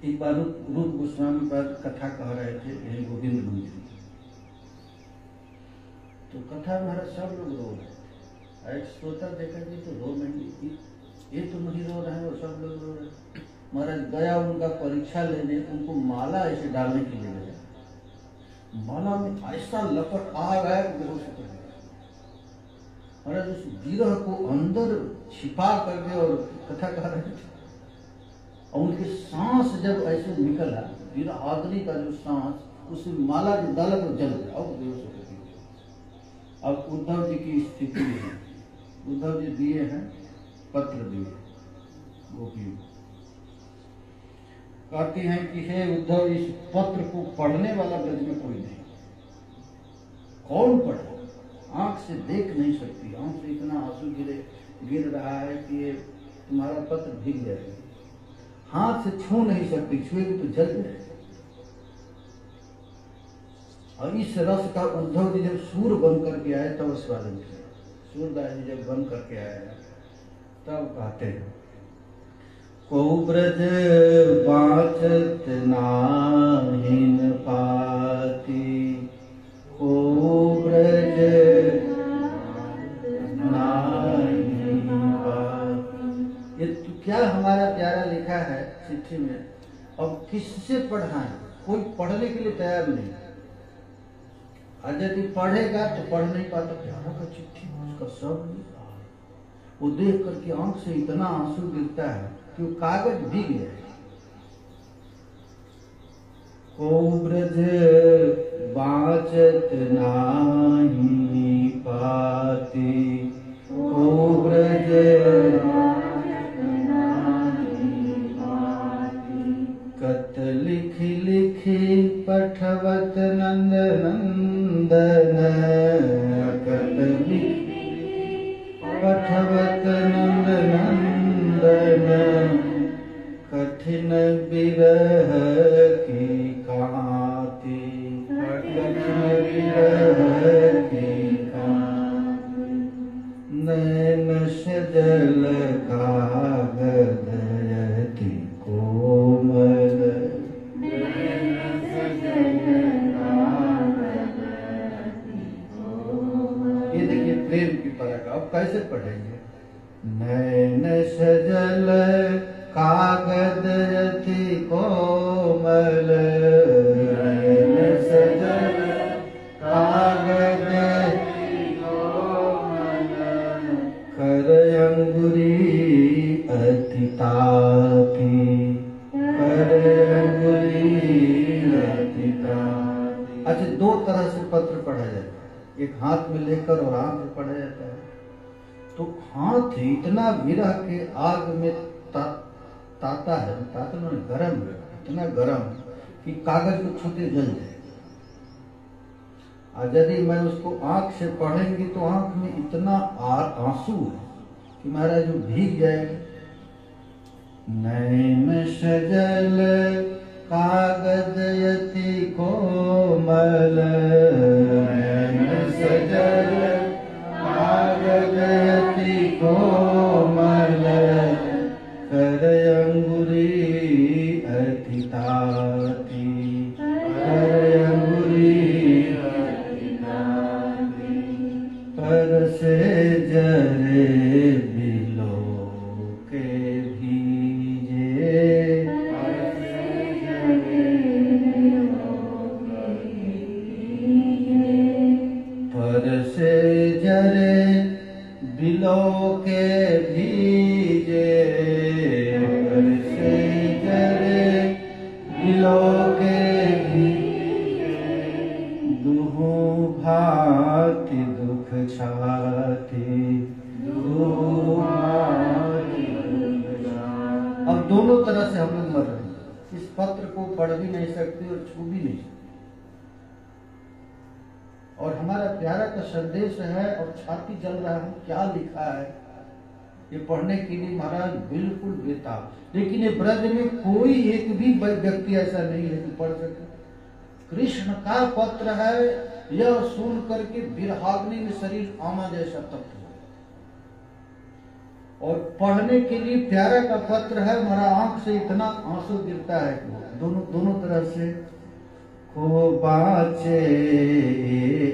एक बार रूप गोस्वामी पर कथा कह रहे थे यही गोविंद मंदिर, तो कथा महाराज सब लोग रो रहे थे। एक श्रोता देखा जी तो रो नहीं, ये तो नहीं रो रहे हैं और सब लोग रो रहे हैं। महाराज गया उनका परीक्षा लेने, उनको माला ऐसे डालने के लिए गया, माला में ऐसा लपट आ गया कि बेहोश हो गया। महाराज उस विरह को अंदर छिपा करके और कथा कह रहे थे, और उनके सांस जब ऐसे निकला, विरह आदमी का जो सांस, उस माला जो डाला तो जल गया और बेहोश हो गया। अब उद्धव जी की स्थिति है, उद्धव जी दिए हैं पत्र दिए गोपियों, कहती हैं कि हे उद्धव, इस पत्र को पढ़ने वाला ब्रज में कोई नहीं, कौन पढ़े, आंख से देख नहीं सकती, आंख से इतना आंसू गिर रहा है कि ये तुम्हारा पत्र भीग जाएगा, हाथ से छू नहीं सकती, छुएगी तो जल जाएगा। और इस रस का उद्धव जी जब सूर बन करके आए तब स्वागत किया। सूरदास जी जब बन करके आए तब कहते हैं, को ब्रज बाचत नाहिन पाती, को ब्रज नाहिन पाती। ये तो क्या हमारा प्यारा लिखा है चिट्ठी में, अब किससे पढ़ाएं, कोई पढ़ने के लिए तैयार नहीं। और यदि पढ़ेगा तो पढ़ नहीं पाता, प्यारा का चिट्ठी उसका सब वो देख करके आंख से इतना आंसू गिरता है कि वो कागज भीग जाए। को ब्रज बाचत नाही पाती, को ब्रज कत लिखि लिखि पठवत नंद नंदन, कत लिखि पठवत नंद नंदन, कठिन विरह की कांति, कठिन विरह की कांति, नैन सजल कागद यति कोमल, नैन सजल कागद यति कोमल। ये देखिए प्रेम की परख, अब कैसे पढ़ेंगे। नैन सजल कागद यति कोमल, नैन सजल कागद यति कोमल, कर अंगुरी अति तापी, कर अंगुरी अति तापी। अच्छा, दो तरह से पत्र पढ़ा जाता है, एक हाथ में लेकर और आंख में पढ़ा जाता है। तो हाथ इतना विरह के आग में ताता है, ताता में गरम है, इतना गरम कि कागज को छूते जल जाए। और यदि मैं उसको आंख से पढ़ेंगी तो आंख में इतना आंसू है कि महाराज वो भीग जाएगा। नैन सजल कागद यति कोमल, नैन सजल कागद यति कोमल, कर अंगुरी अति ताती, कर अंगुरी अति ताती, पर से जरे बिलो के भीजे, पर से जरे बिलो के भीजे, पर से जरे बिलो के भीजे, पर से जरे बिलो के भीजे, दुहु भांति दुख छाती, दोनों तरह से हम लोग मर रहे हैं। इस पत्र को पढ़ भी नहीं सकते और छू भी नहीं सकते। और हमारा प्यारा का संदेश है और छाती जल रहा है, क्या लिखा है ये पढ़ने के लिए महाराज बिल्कुल बेताब। लेकिन ये ब्रज में कोई एक भी व्यक्ति ऐसा नहीं है कि पढ़ सके। कृष्ण का पत्र है, यह सुन करके विरहाग्नि में शरीर आमा जैसा तप्त हो। और पढ़ने के लिए प्यारा का पत्र है, हमारा आंख से इतना आंसू गिरता है कि दोनों तरह से को बाचे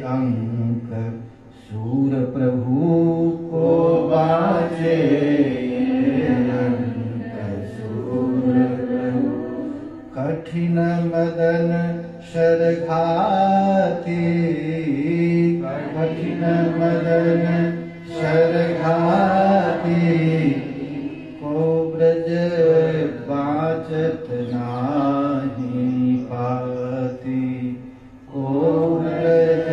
अंक सूर प्रभु को बाचे अंक सूर प्रभु कठिन मदन शरघाती कठिन मदन शरघाती को ब्रज बाचत नाही पाती को ब्रज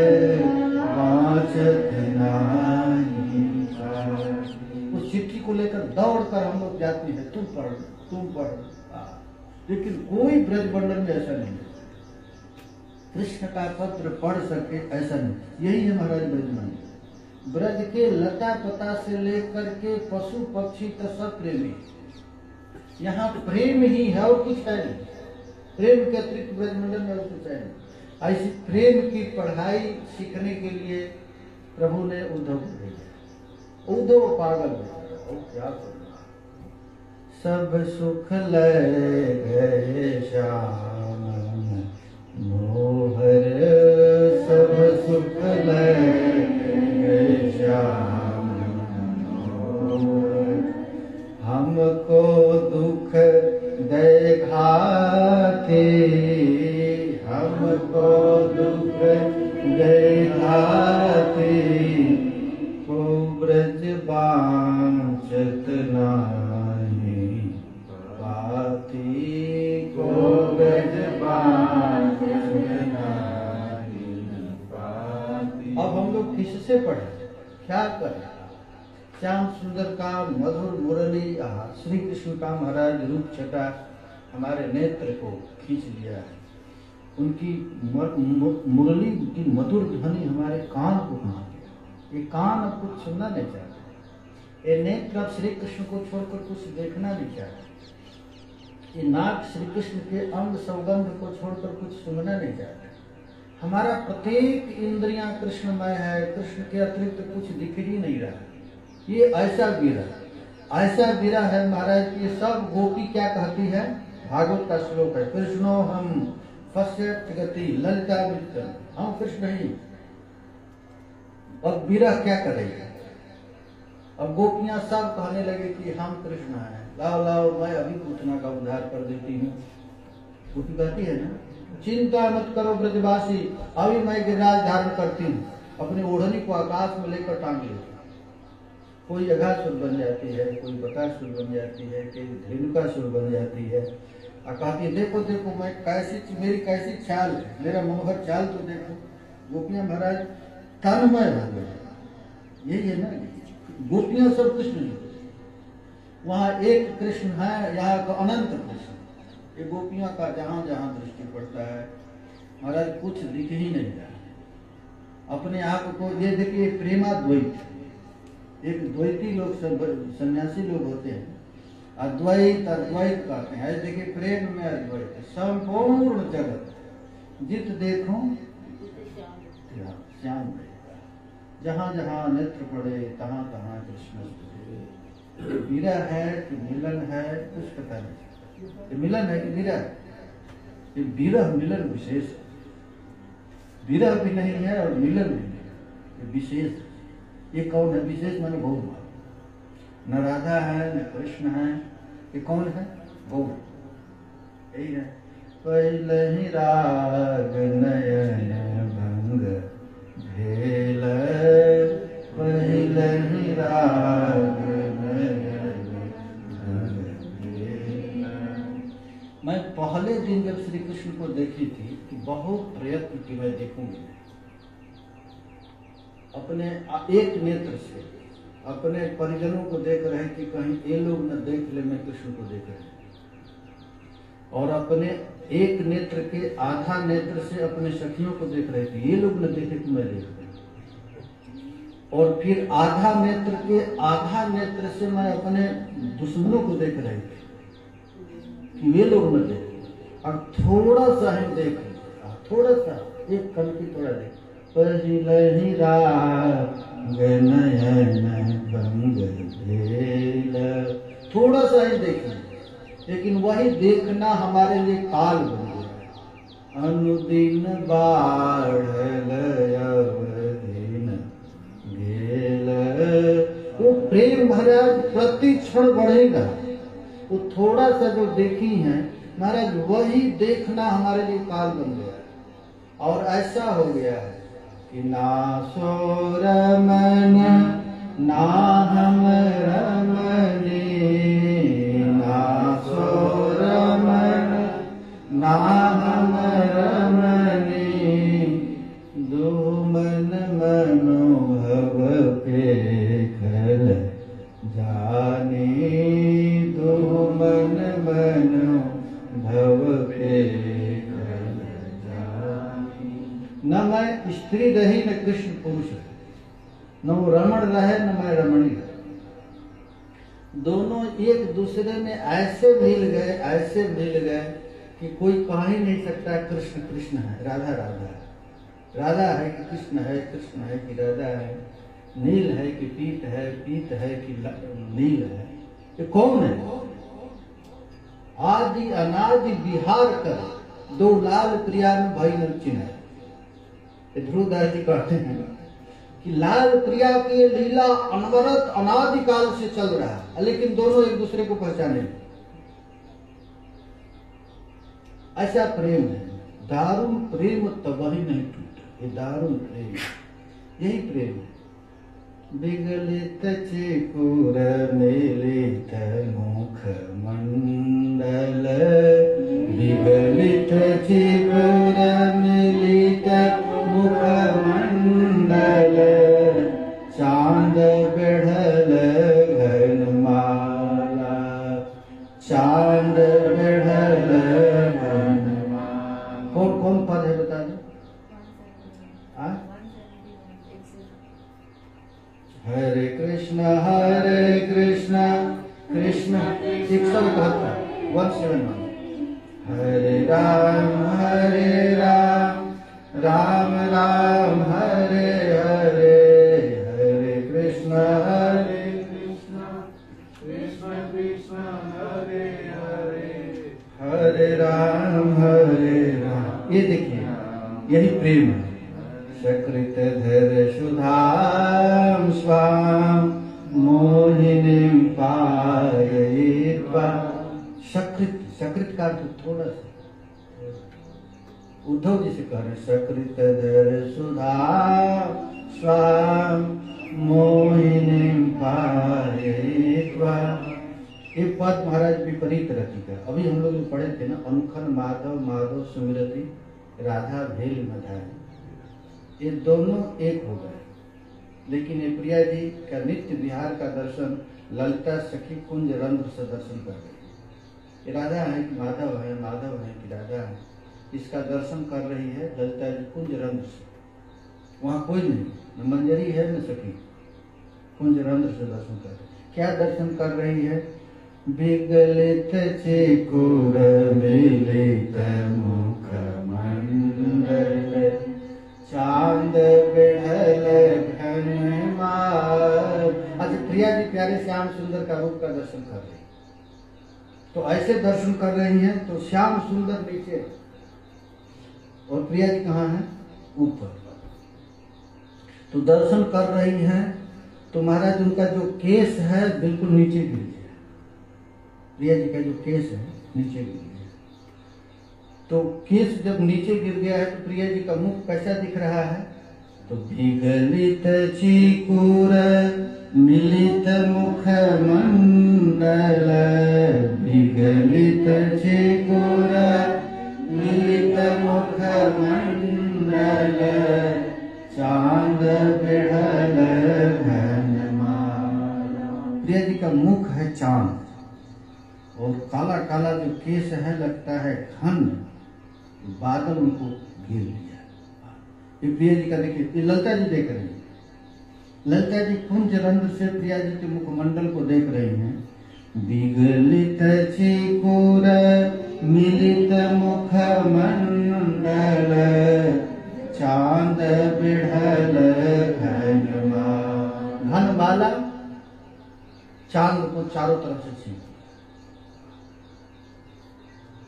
बाचत नाही पाती। उस चिट्ठी को लेकर दौड़ कर हम लोग जाते हैं, तुम पढ़। लेकिन कोई ब्रज मंडल में ऐसा नहीं है कृष्ण का पत्र पढ़ सके, ऐसा नहीं। यही है महाराज ब्रज मंडल। ब्रज के लता पता से लेकर के पशु पक्षी तक सब प्रेमी। यहाँ प्रेम ही है और कुछ है नहीं। प्रेम के अतिरिक्त ब्रज मंडल में और कुछ है नहीं। ऐसी प्रेम की पढ़ाई सीखने के लिए प्रभु ने उद्धव को भेजा। उद्धव पागल हो क्या करना। सब सुख ले गए श्याम मोहर, सब सुख ले गए श्याम मोहर। हमको दुख दे घाते, हमको दुख दे घाते को ब्रज बांचत नाही पाती को ब्रज बांचत नाही पाती। अब हम लोग किससे पढ़े, क्या करें। श्याम सुंदर का मधुर मुरली श्री कृष्ण का महाराज रूप छटा हमारे नेत्र को खींच लिया है। उनकी मुरली की मधुर ध्वनि हमारे कान को खींच लिया। ये कान अब कुछ सुनना नहीं चाहते, ये नेत्र अब श्री कृष्ण को छोड़कर कुछ देखना नहीं चाहते, ये नाक श्री कृष्ण के अंग सौगंध को छोड़कर कुछ सुनना नहीं चाहते। हमारा प्रत्येक इंद्रियां कृष्णमय है, कृष्ण के अतिरिक्त कुछ दिख ही नहीं रहा। ये ऐसा विरह है महाराज की। सब गोपी क्या कहती है, भागवत का श्लोक है, कृष्णो हम फस्यत गति ललिता वृत्तम, हम कृष्ण ही। अब विरह क्या करेगा। अब गोपियां सब कहने लगे कि हम कृष्ण हैं, लाओ लाओ मैं अभी पूतना का उद्धार कर देती हूँ। गोपी कहती है ना, चिंता मत करो ब्रजवासी, अभी मैं गिरिराज धारण करती हूँ। अपनी ओढ़नी को आकाश में लेकर टांग लेती। कोई अघासुर बन जाती है, कोई बकासुर बन जाती है, कोई धेनुकासुर बन जाती है। कहती है देखो देखो मैं मेरी कैसी चाल है, मेरा मनोहर चाल तो देखो। गोपियां महाराज तन्मय हो गए। यही है ना, गोपियां सब कृष्ण जी। वहाँ एक कृष्ण है, यहाँ का अनंत कृष्ण। ये गोपियां का जहाँ जहाँ दृष्टि पड़ता है महाराज कुछ दिख ही नहीं रहा। अपने आप को ये देखिए प्रेमाद्वैत, एक द्वैती लोग सन्यासी लोग होते हैं, अद्वैत अद्वैत कहते हैं। देखिए प्रेम में अद्वैत, संपूर्ण जगत जित देखो श्याम, जहाँ जहाँ नेत्र पड़े तहाँ तहाँ कृष्ण। विरह है कि मिलन है कुछ पता नहीं। ये मिलन है कि विरह, ये विरह मिलन विशेष है। विरह भी नहीं है और मिलन भी नहीं, ये विशेष है। ये कौन है विशेष, माने गौ। न राधा है न कृष्ण है, ये कौन है, गौ। यही है। पहले ही राग नयन भंग भेल, पहले ही राग नयन भंग भेल। मैं पहले दिन जब श्री कृष्ण को देखी थी कि बहुत प्रयत्न की मैं देखूंगी, अपने एक नेत्र से अपने परिजनों को देख रहे कि कहीं ये लोग न देख ले मैं कृष्ण को देख रहे। और अपने एक नेत्र के आधा नेत्र से अपने सखियों को देख रहे थे, ये लोग न देखे तो मैं देख रही। और फिर आधा नेत्र के आधा नेत्र से मैं अपने दुश्मनों को देख रही थी कि वे लोग न देखे। और थोड़ा सा ही देख, थोड़ा सा एक कण की थोड़ा देख, पजिलहि राग नयन भंग भेल, थोड़ा सा ही देखना, लेकिन वही देखना हमारे लिए काल बन गया। अनुदिन बाढ़ल अवधिन गेल, वो प्रेम भरा प्रति क्षण बढ़ेगा। वो थोड़ा सा जो देखी है महाराज, वही देखना हमारे लिए काल बन गया। और ऐसा हो गया है कि ना सो रमन ना हम रमनी, ना सो रमन ना हम रमनी, दो मन मनोभव पेखल जानी, दो मन मनोभव पेखल जानी। न मैं स्त्री रही न कृष्ण पुरुष रहे, न वो रमण रहे न मैं रमणी रहे, दोनों एक दूसरे में ऐसे मिल गए, ऐसे मिल गए कि कोई कह ही नहीं सकता कृष्ण कृष्ण है, राधा राधा है, राधा है कि कृष्ण है, कृष्ण है कि राधा है, नील है कि पीत है, पीत है कि नील है, ये कौन है? आदि अनादि विहार कर दो लाल प्रिया में भई न चिन्ह। ध्रुवदास जी कहते हैं कि लाल प्रिया की लीला अनवरत अनादि काल से चल रहा है, लेकिन दोनों एक दूसरे को पहचाने। ऐसा प्रेम है, दारुण प्रेम तबही नहीं टूटा, ये दारुण प्रेम, यही प्रेम है। बिगलित चिकुर मिलित मुख मंडल, बिगलित चिकुर मिलित मुख मंडल, चांद बेढ़ल घनमाला, चांद बेढ़ल घनमाला। कौन कौन पद है बता दो? हरे कृष्ण कृष्ण 671 171, हरे राम राम राम हरे हरे, हरे कृष्ण कृष्ण कृष्ण हरे हरे, हरे राम। ये देखिए, यही प्रेम है। सकृत धर सुधाम स्वाम मोहिनीं पाययित्वा, सकृत, सकृत का अर्थ थोड़ा सा, उद्धव जी से कह रहे, सकृत धर सुधा स्वाम मोहिनीं पाययित्वा। ये पद महाराज विपरीत रति का, अभी हम लोग जो पढ़े थे ना, अनुखन माधव माधव सुमिरति राधा भेल मधाई, ये दोनों एक हो गए। लेकिन ये प्रिया जी का नित्य विहार का दर्शन ललिता सखी कुंज रंध्र से दर्शन कर रही है। ये राधा है कि माधव है, माधव है कि राधा है, इसका दर्शन कर रही है ललिता जी कुंज रंध्र से। वहाँ कोई नहीं, न मंजरी है न सखी, कुंज रंध्र से दर्शन कर रही। क्या दर्शन कर रही है? विगलित चिकुर मिलित मुख मंडल, चांद बेढ़ल घनमाल। अच्छा, प्रिया जी प्यारे श्याम सुंदर का रूप का दर्शन कर रही, तो ऐसे दर्शन कर रही हैं, तो श्याम सुंदर नीचे और प्रिया जी कहाँ हैं? ऊपर। तो दर्शन कर रही हैं, तो महाराज उनका जो केस है बिल्कुल नीचे गिर गया। प्रिया जी का जो केस है नीचे गिर गया। तो केस जब नीचे गिर गया है, तो प्रिया जी का मुख कैसा दिख रहा है? तो विगलित चिकुर मिलित मुख मंडल, विगलित चिकुर मिलित मुख मंडल, चांद बेढ़ल घनमाला। प्रिया जी का मुख है चांद और काला काला जो केस है लगता है घन बादल उनको घेर लिया। ये प्रिया जी का देखिए, ये ललिता जी देख रही है। ललिता जी कुंज रंध्र से प्रिया जी के मुखमंडल को देख रही हैं। विगलित चिकुर मिलित मुख मंडल चांद बिढ़ल घनमाला, चांद को चारों तरफ से छीन,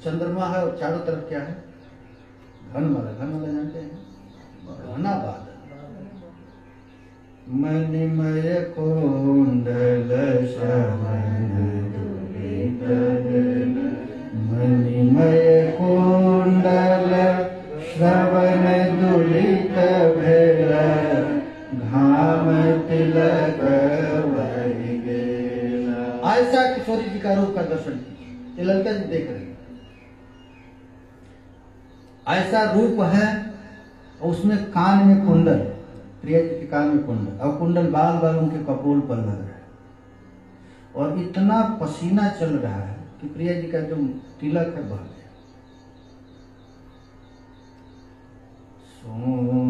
चंद्रमा है और चारों तरफ क्या है? घनमाला। घनमाला जानते हैं? घना बादल। मणिमय कुंडल शरण दुलित, मणिमय कुंडल श्रवण दुलित भेल, घाम तिलक वही गेला। ऐसा किशोरी जी का रूप का दर्शन कीजिए। ये ललिता जी देख रही है। ऐसा रूप है, उसमें कान में कुंडल, प्रिया जी के कान में कुंडल, और कुंडल बाल बाल उनके कपोल पर लग रहा है, और इतना पसीना चल रहा है कि प्रिया जी का जो तिलक है बह गया।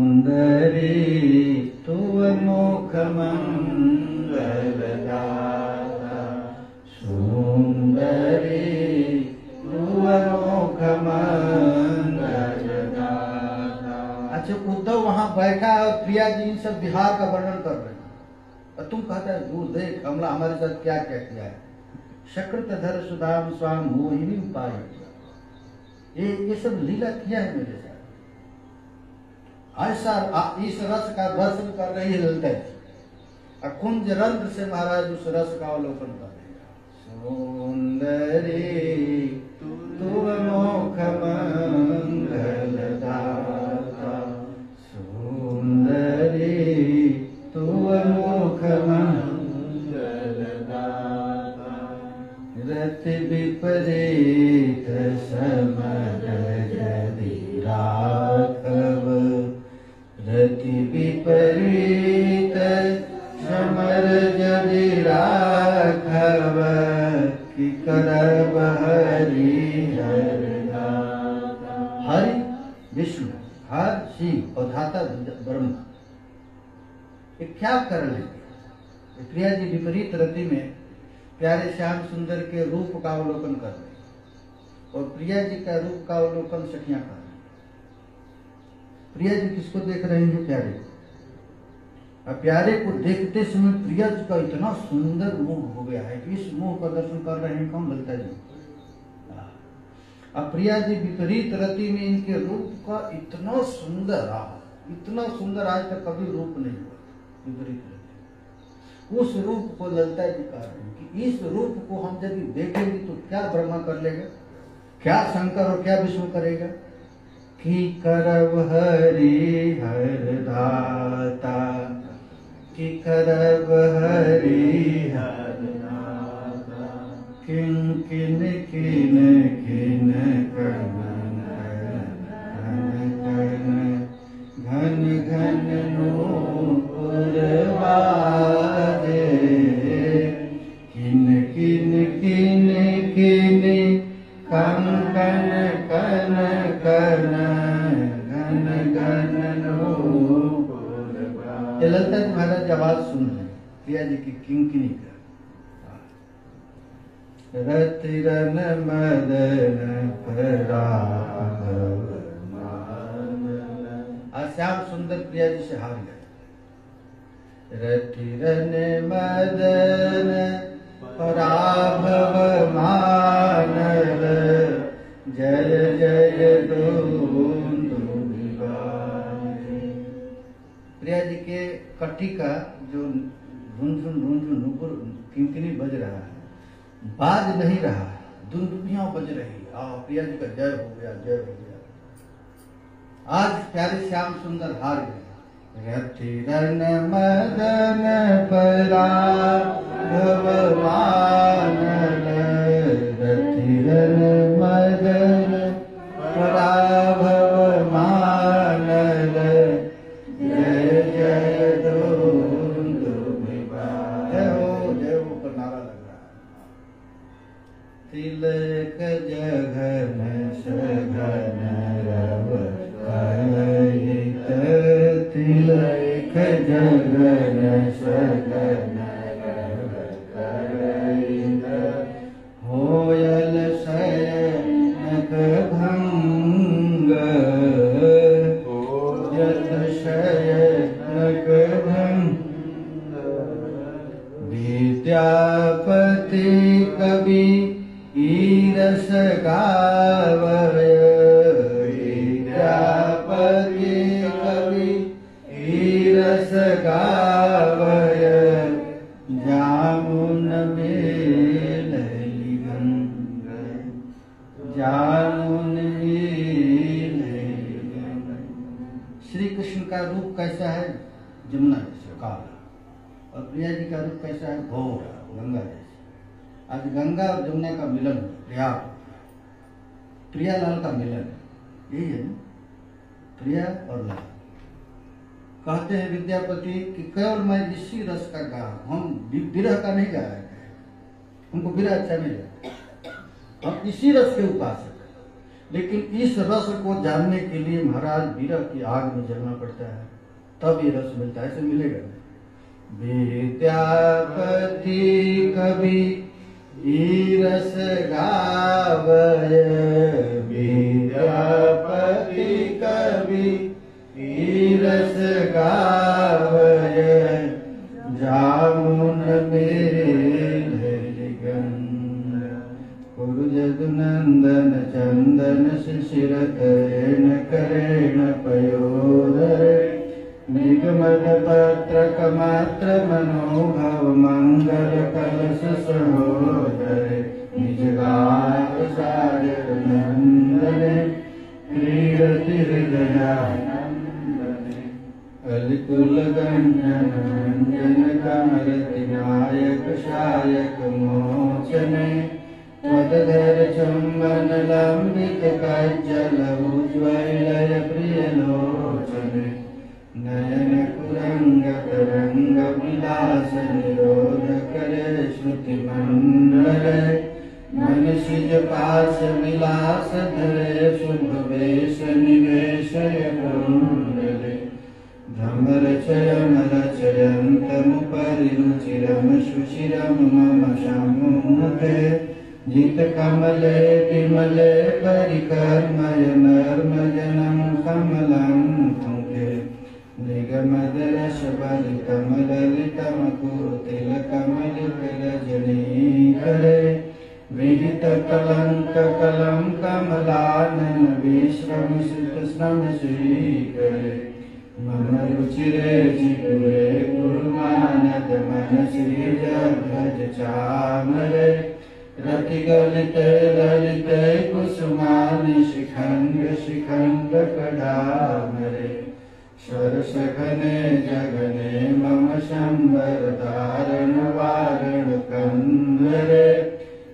सुंदरी तुव मुख मंगल दाता, सुंदरी तुव मुख मंगल दाता। अच्छा, उद्धव वहां बैठा और प्रिया जी इन सब बिहार का वर्णन कर रहे हैं, और तुम कहता है दूर देख हमला हमारे साथ क्या क्या किया है। शकृत धर सुधाम स्वाम मोहिनी पाई, ये सब लीला किया है मेरे साथ। ऐसा इस रस का दर्शन कर रही है ललिता जी, और कुंज रंध्र से महाराज उस रस का अवलोकन कर रहे हैं। सुंदरी तुम मुख मंगल दाता, सुंदरी तुम मुख मंगल दाता, रति विपरीत समर यदि राघव, रति विपरीत समर यदि राघव, कि करब हरि हर दाता। हरि विष्णु, हर शिव और धाता ब्रह्मा, ये क्या कर लेंगे? प्रिया जी विपरीत रति में प्यारे श्याम सुंदर के रूप का अवलोकन कर रहे, और प्रिया जी का रूप का अवलोकन सखियां कर रही। प्रिया जी किसको देख रही हैं? प्यारे को। और प्यारे को देखते समय प्रिया जी का इतना सुंदर मुख हो गया है कि इस मुख का दर्शन कर रहे हैं। कौन? ललिता जी। अब प्रिया जी विपरीत रति में इनके रूप का इतना सुंदर इतना सुंदर आज तक कभी रूप नहीं हुआ विपरीत रति। उस रूप को ललिता जी कह रहे हैं कि इस रूप को हम यदि देखेंगे तो क्या ब्रह्मा कर लेगा, क्या शंकर और क्या विष्णु करेगा। कि करब हरि हर दाता, कि करब हरि हर दाता, किन किन किन किन कन घन घन नूपुर बाजे, किन किन किन किन कंकन कन कन घन घन नूपुर बाजे। ये ललिता जी महाराज आवाज सुन रहे हैं प्रिया जी की किंकिनी का। रतिरन मदन पराभव, श्याम सुंदर प्रिया जी से हार गए। रतिरन मदन पराभव मानल, जय जय दोन्दु विवाहे। प्रिया जी के कट्टी का जो झुनझुन झुनझुन नुपुर किंकिनी बज रहा है, बाज नहीं रहा है, दुंदुभियां बज रही। प्रिया जी का जय हो गया, जय हो गया। आज प्यारे श्याम सुंदर हार गए। रतिरन मदन पराभव मानल, रतिरन मदन पराभव मानल, जय जय दोन्दु विवाहे। जय हो पर नारा लग रहा है। जगन सगन होयल शयनक भंग होयल शयनक भंग विद्यापति कवि ईरस गावय विद्यापति कवि ईरस गावय जामुन मेलि गंग जामुन मेलि गंग। श्री कृष्ण का रूप कैसा है? जमुना जैसे काला। और प्रिया जी का रूप कैसा है? घोर गंगा जैसे। आज गंगा और जमुना का मिलन, प्रियालाल का मिलन, यही है ना, प्रिया और लाल। कहते हैं विद्यापति कि केवल मैं इसी रस का गा, हम विरह का नहीं गा रहे, हमको विरह अच्छा नहीं लगता, हम इसी रस के उपासक। लेकिन इस रस को जानने के लिए महाराज विरह की आग में जलना पड़ता है, तब ये रस मिलता है, ऐसे मिलेगा नहीं। विद्यापति कवि ईरस गावय विद्यापति कवि ईरस गावय जामुन मेलि गंग कुरुजदुनंदन चंदन शिशिर करेण करेण पयोदर निगमद पत्र कमात्र मनोभव मंगल कलश सहोदर निज गात सागर नंदने क्रीडति हृदयानंदने अलिकुल गंजन मंजन कमरति नायक शायक मोचने त्वदधर चुंबन लंबित कज्जल उज्ज्वलय प्रिय लोचने नयन कुरंग तरंग विलास निरोध करे श्रुति मंडल मन सिज पास विलास धरे शुभ वेश निवेशय कुंडले भ्रमर चयमल चयंतम परिरुचिरम सुशिरम मम समुखे जित कमले विमले परिकर्मय नर्म जनम कमलं तुंगे निगमदरश बलितमललितम कुरुतिल कमलित रजनी करे विहित कलंक कलम कमलानन विश्रम सित श्रम श्रीकरे मम रुचिरे जिगुरे गुरुमानद मन श्री जगज चामरे रति गलिते ललिते कुसुमानि शिखंड शिखंड कडामरे सरस घने जगने मम शंबर धारण वारण कंदरे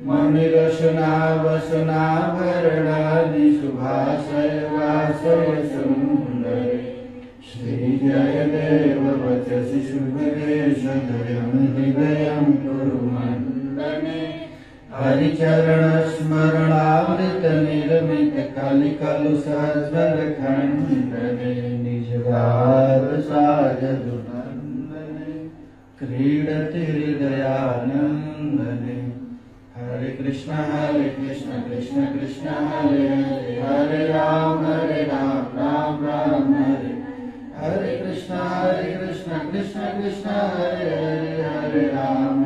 मणि रसना वसना भरणानि शुभाशय वासय सुंदरे श्री जय देव वचसि शुभदेश दयं हृदयं कुरु मंदने हरिचरण स्मरणामृत निर्मित कलिकलु सज्जन खंडने निज गार साजदुनंदने क्रीडति हृदयानंदने हरे कृष्ण कृष्ण कृष्ण हरे हरे हरे राम राम राम हरे हरे कृष्ण कृष्ण कृष्ण हरे हरे हरे राम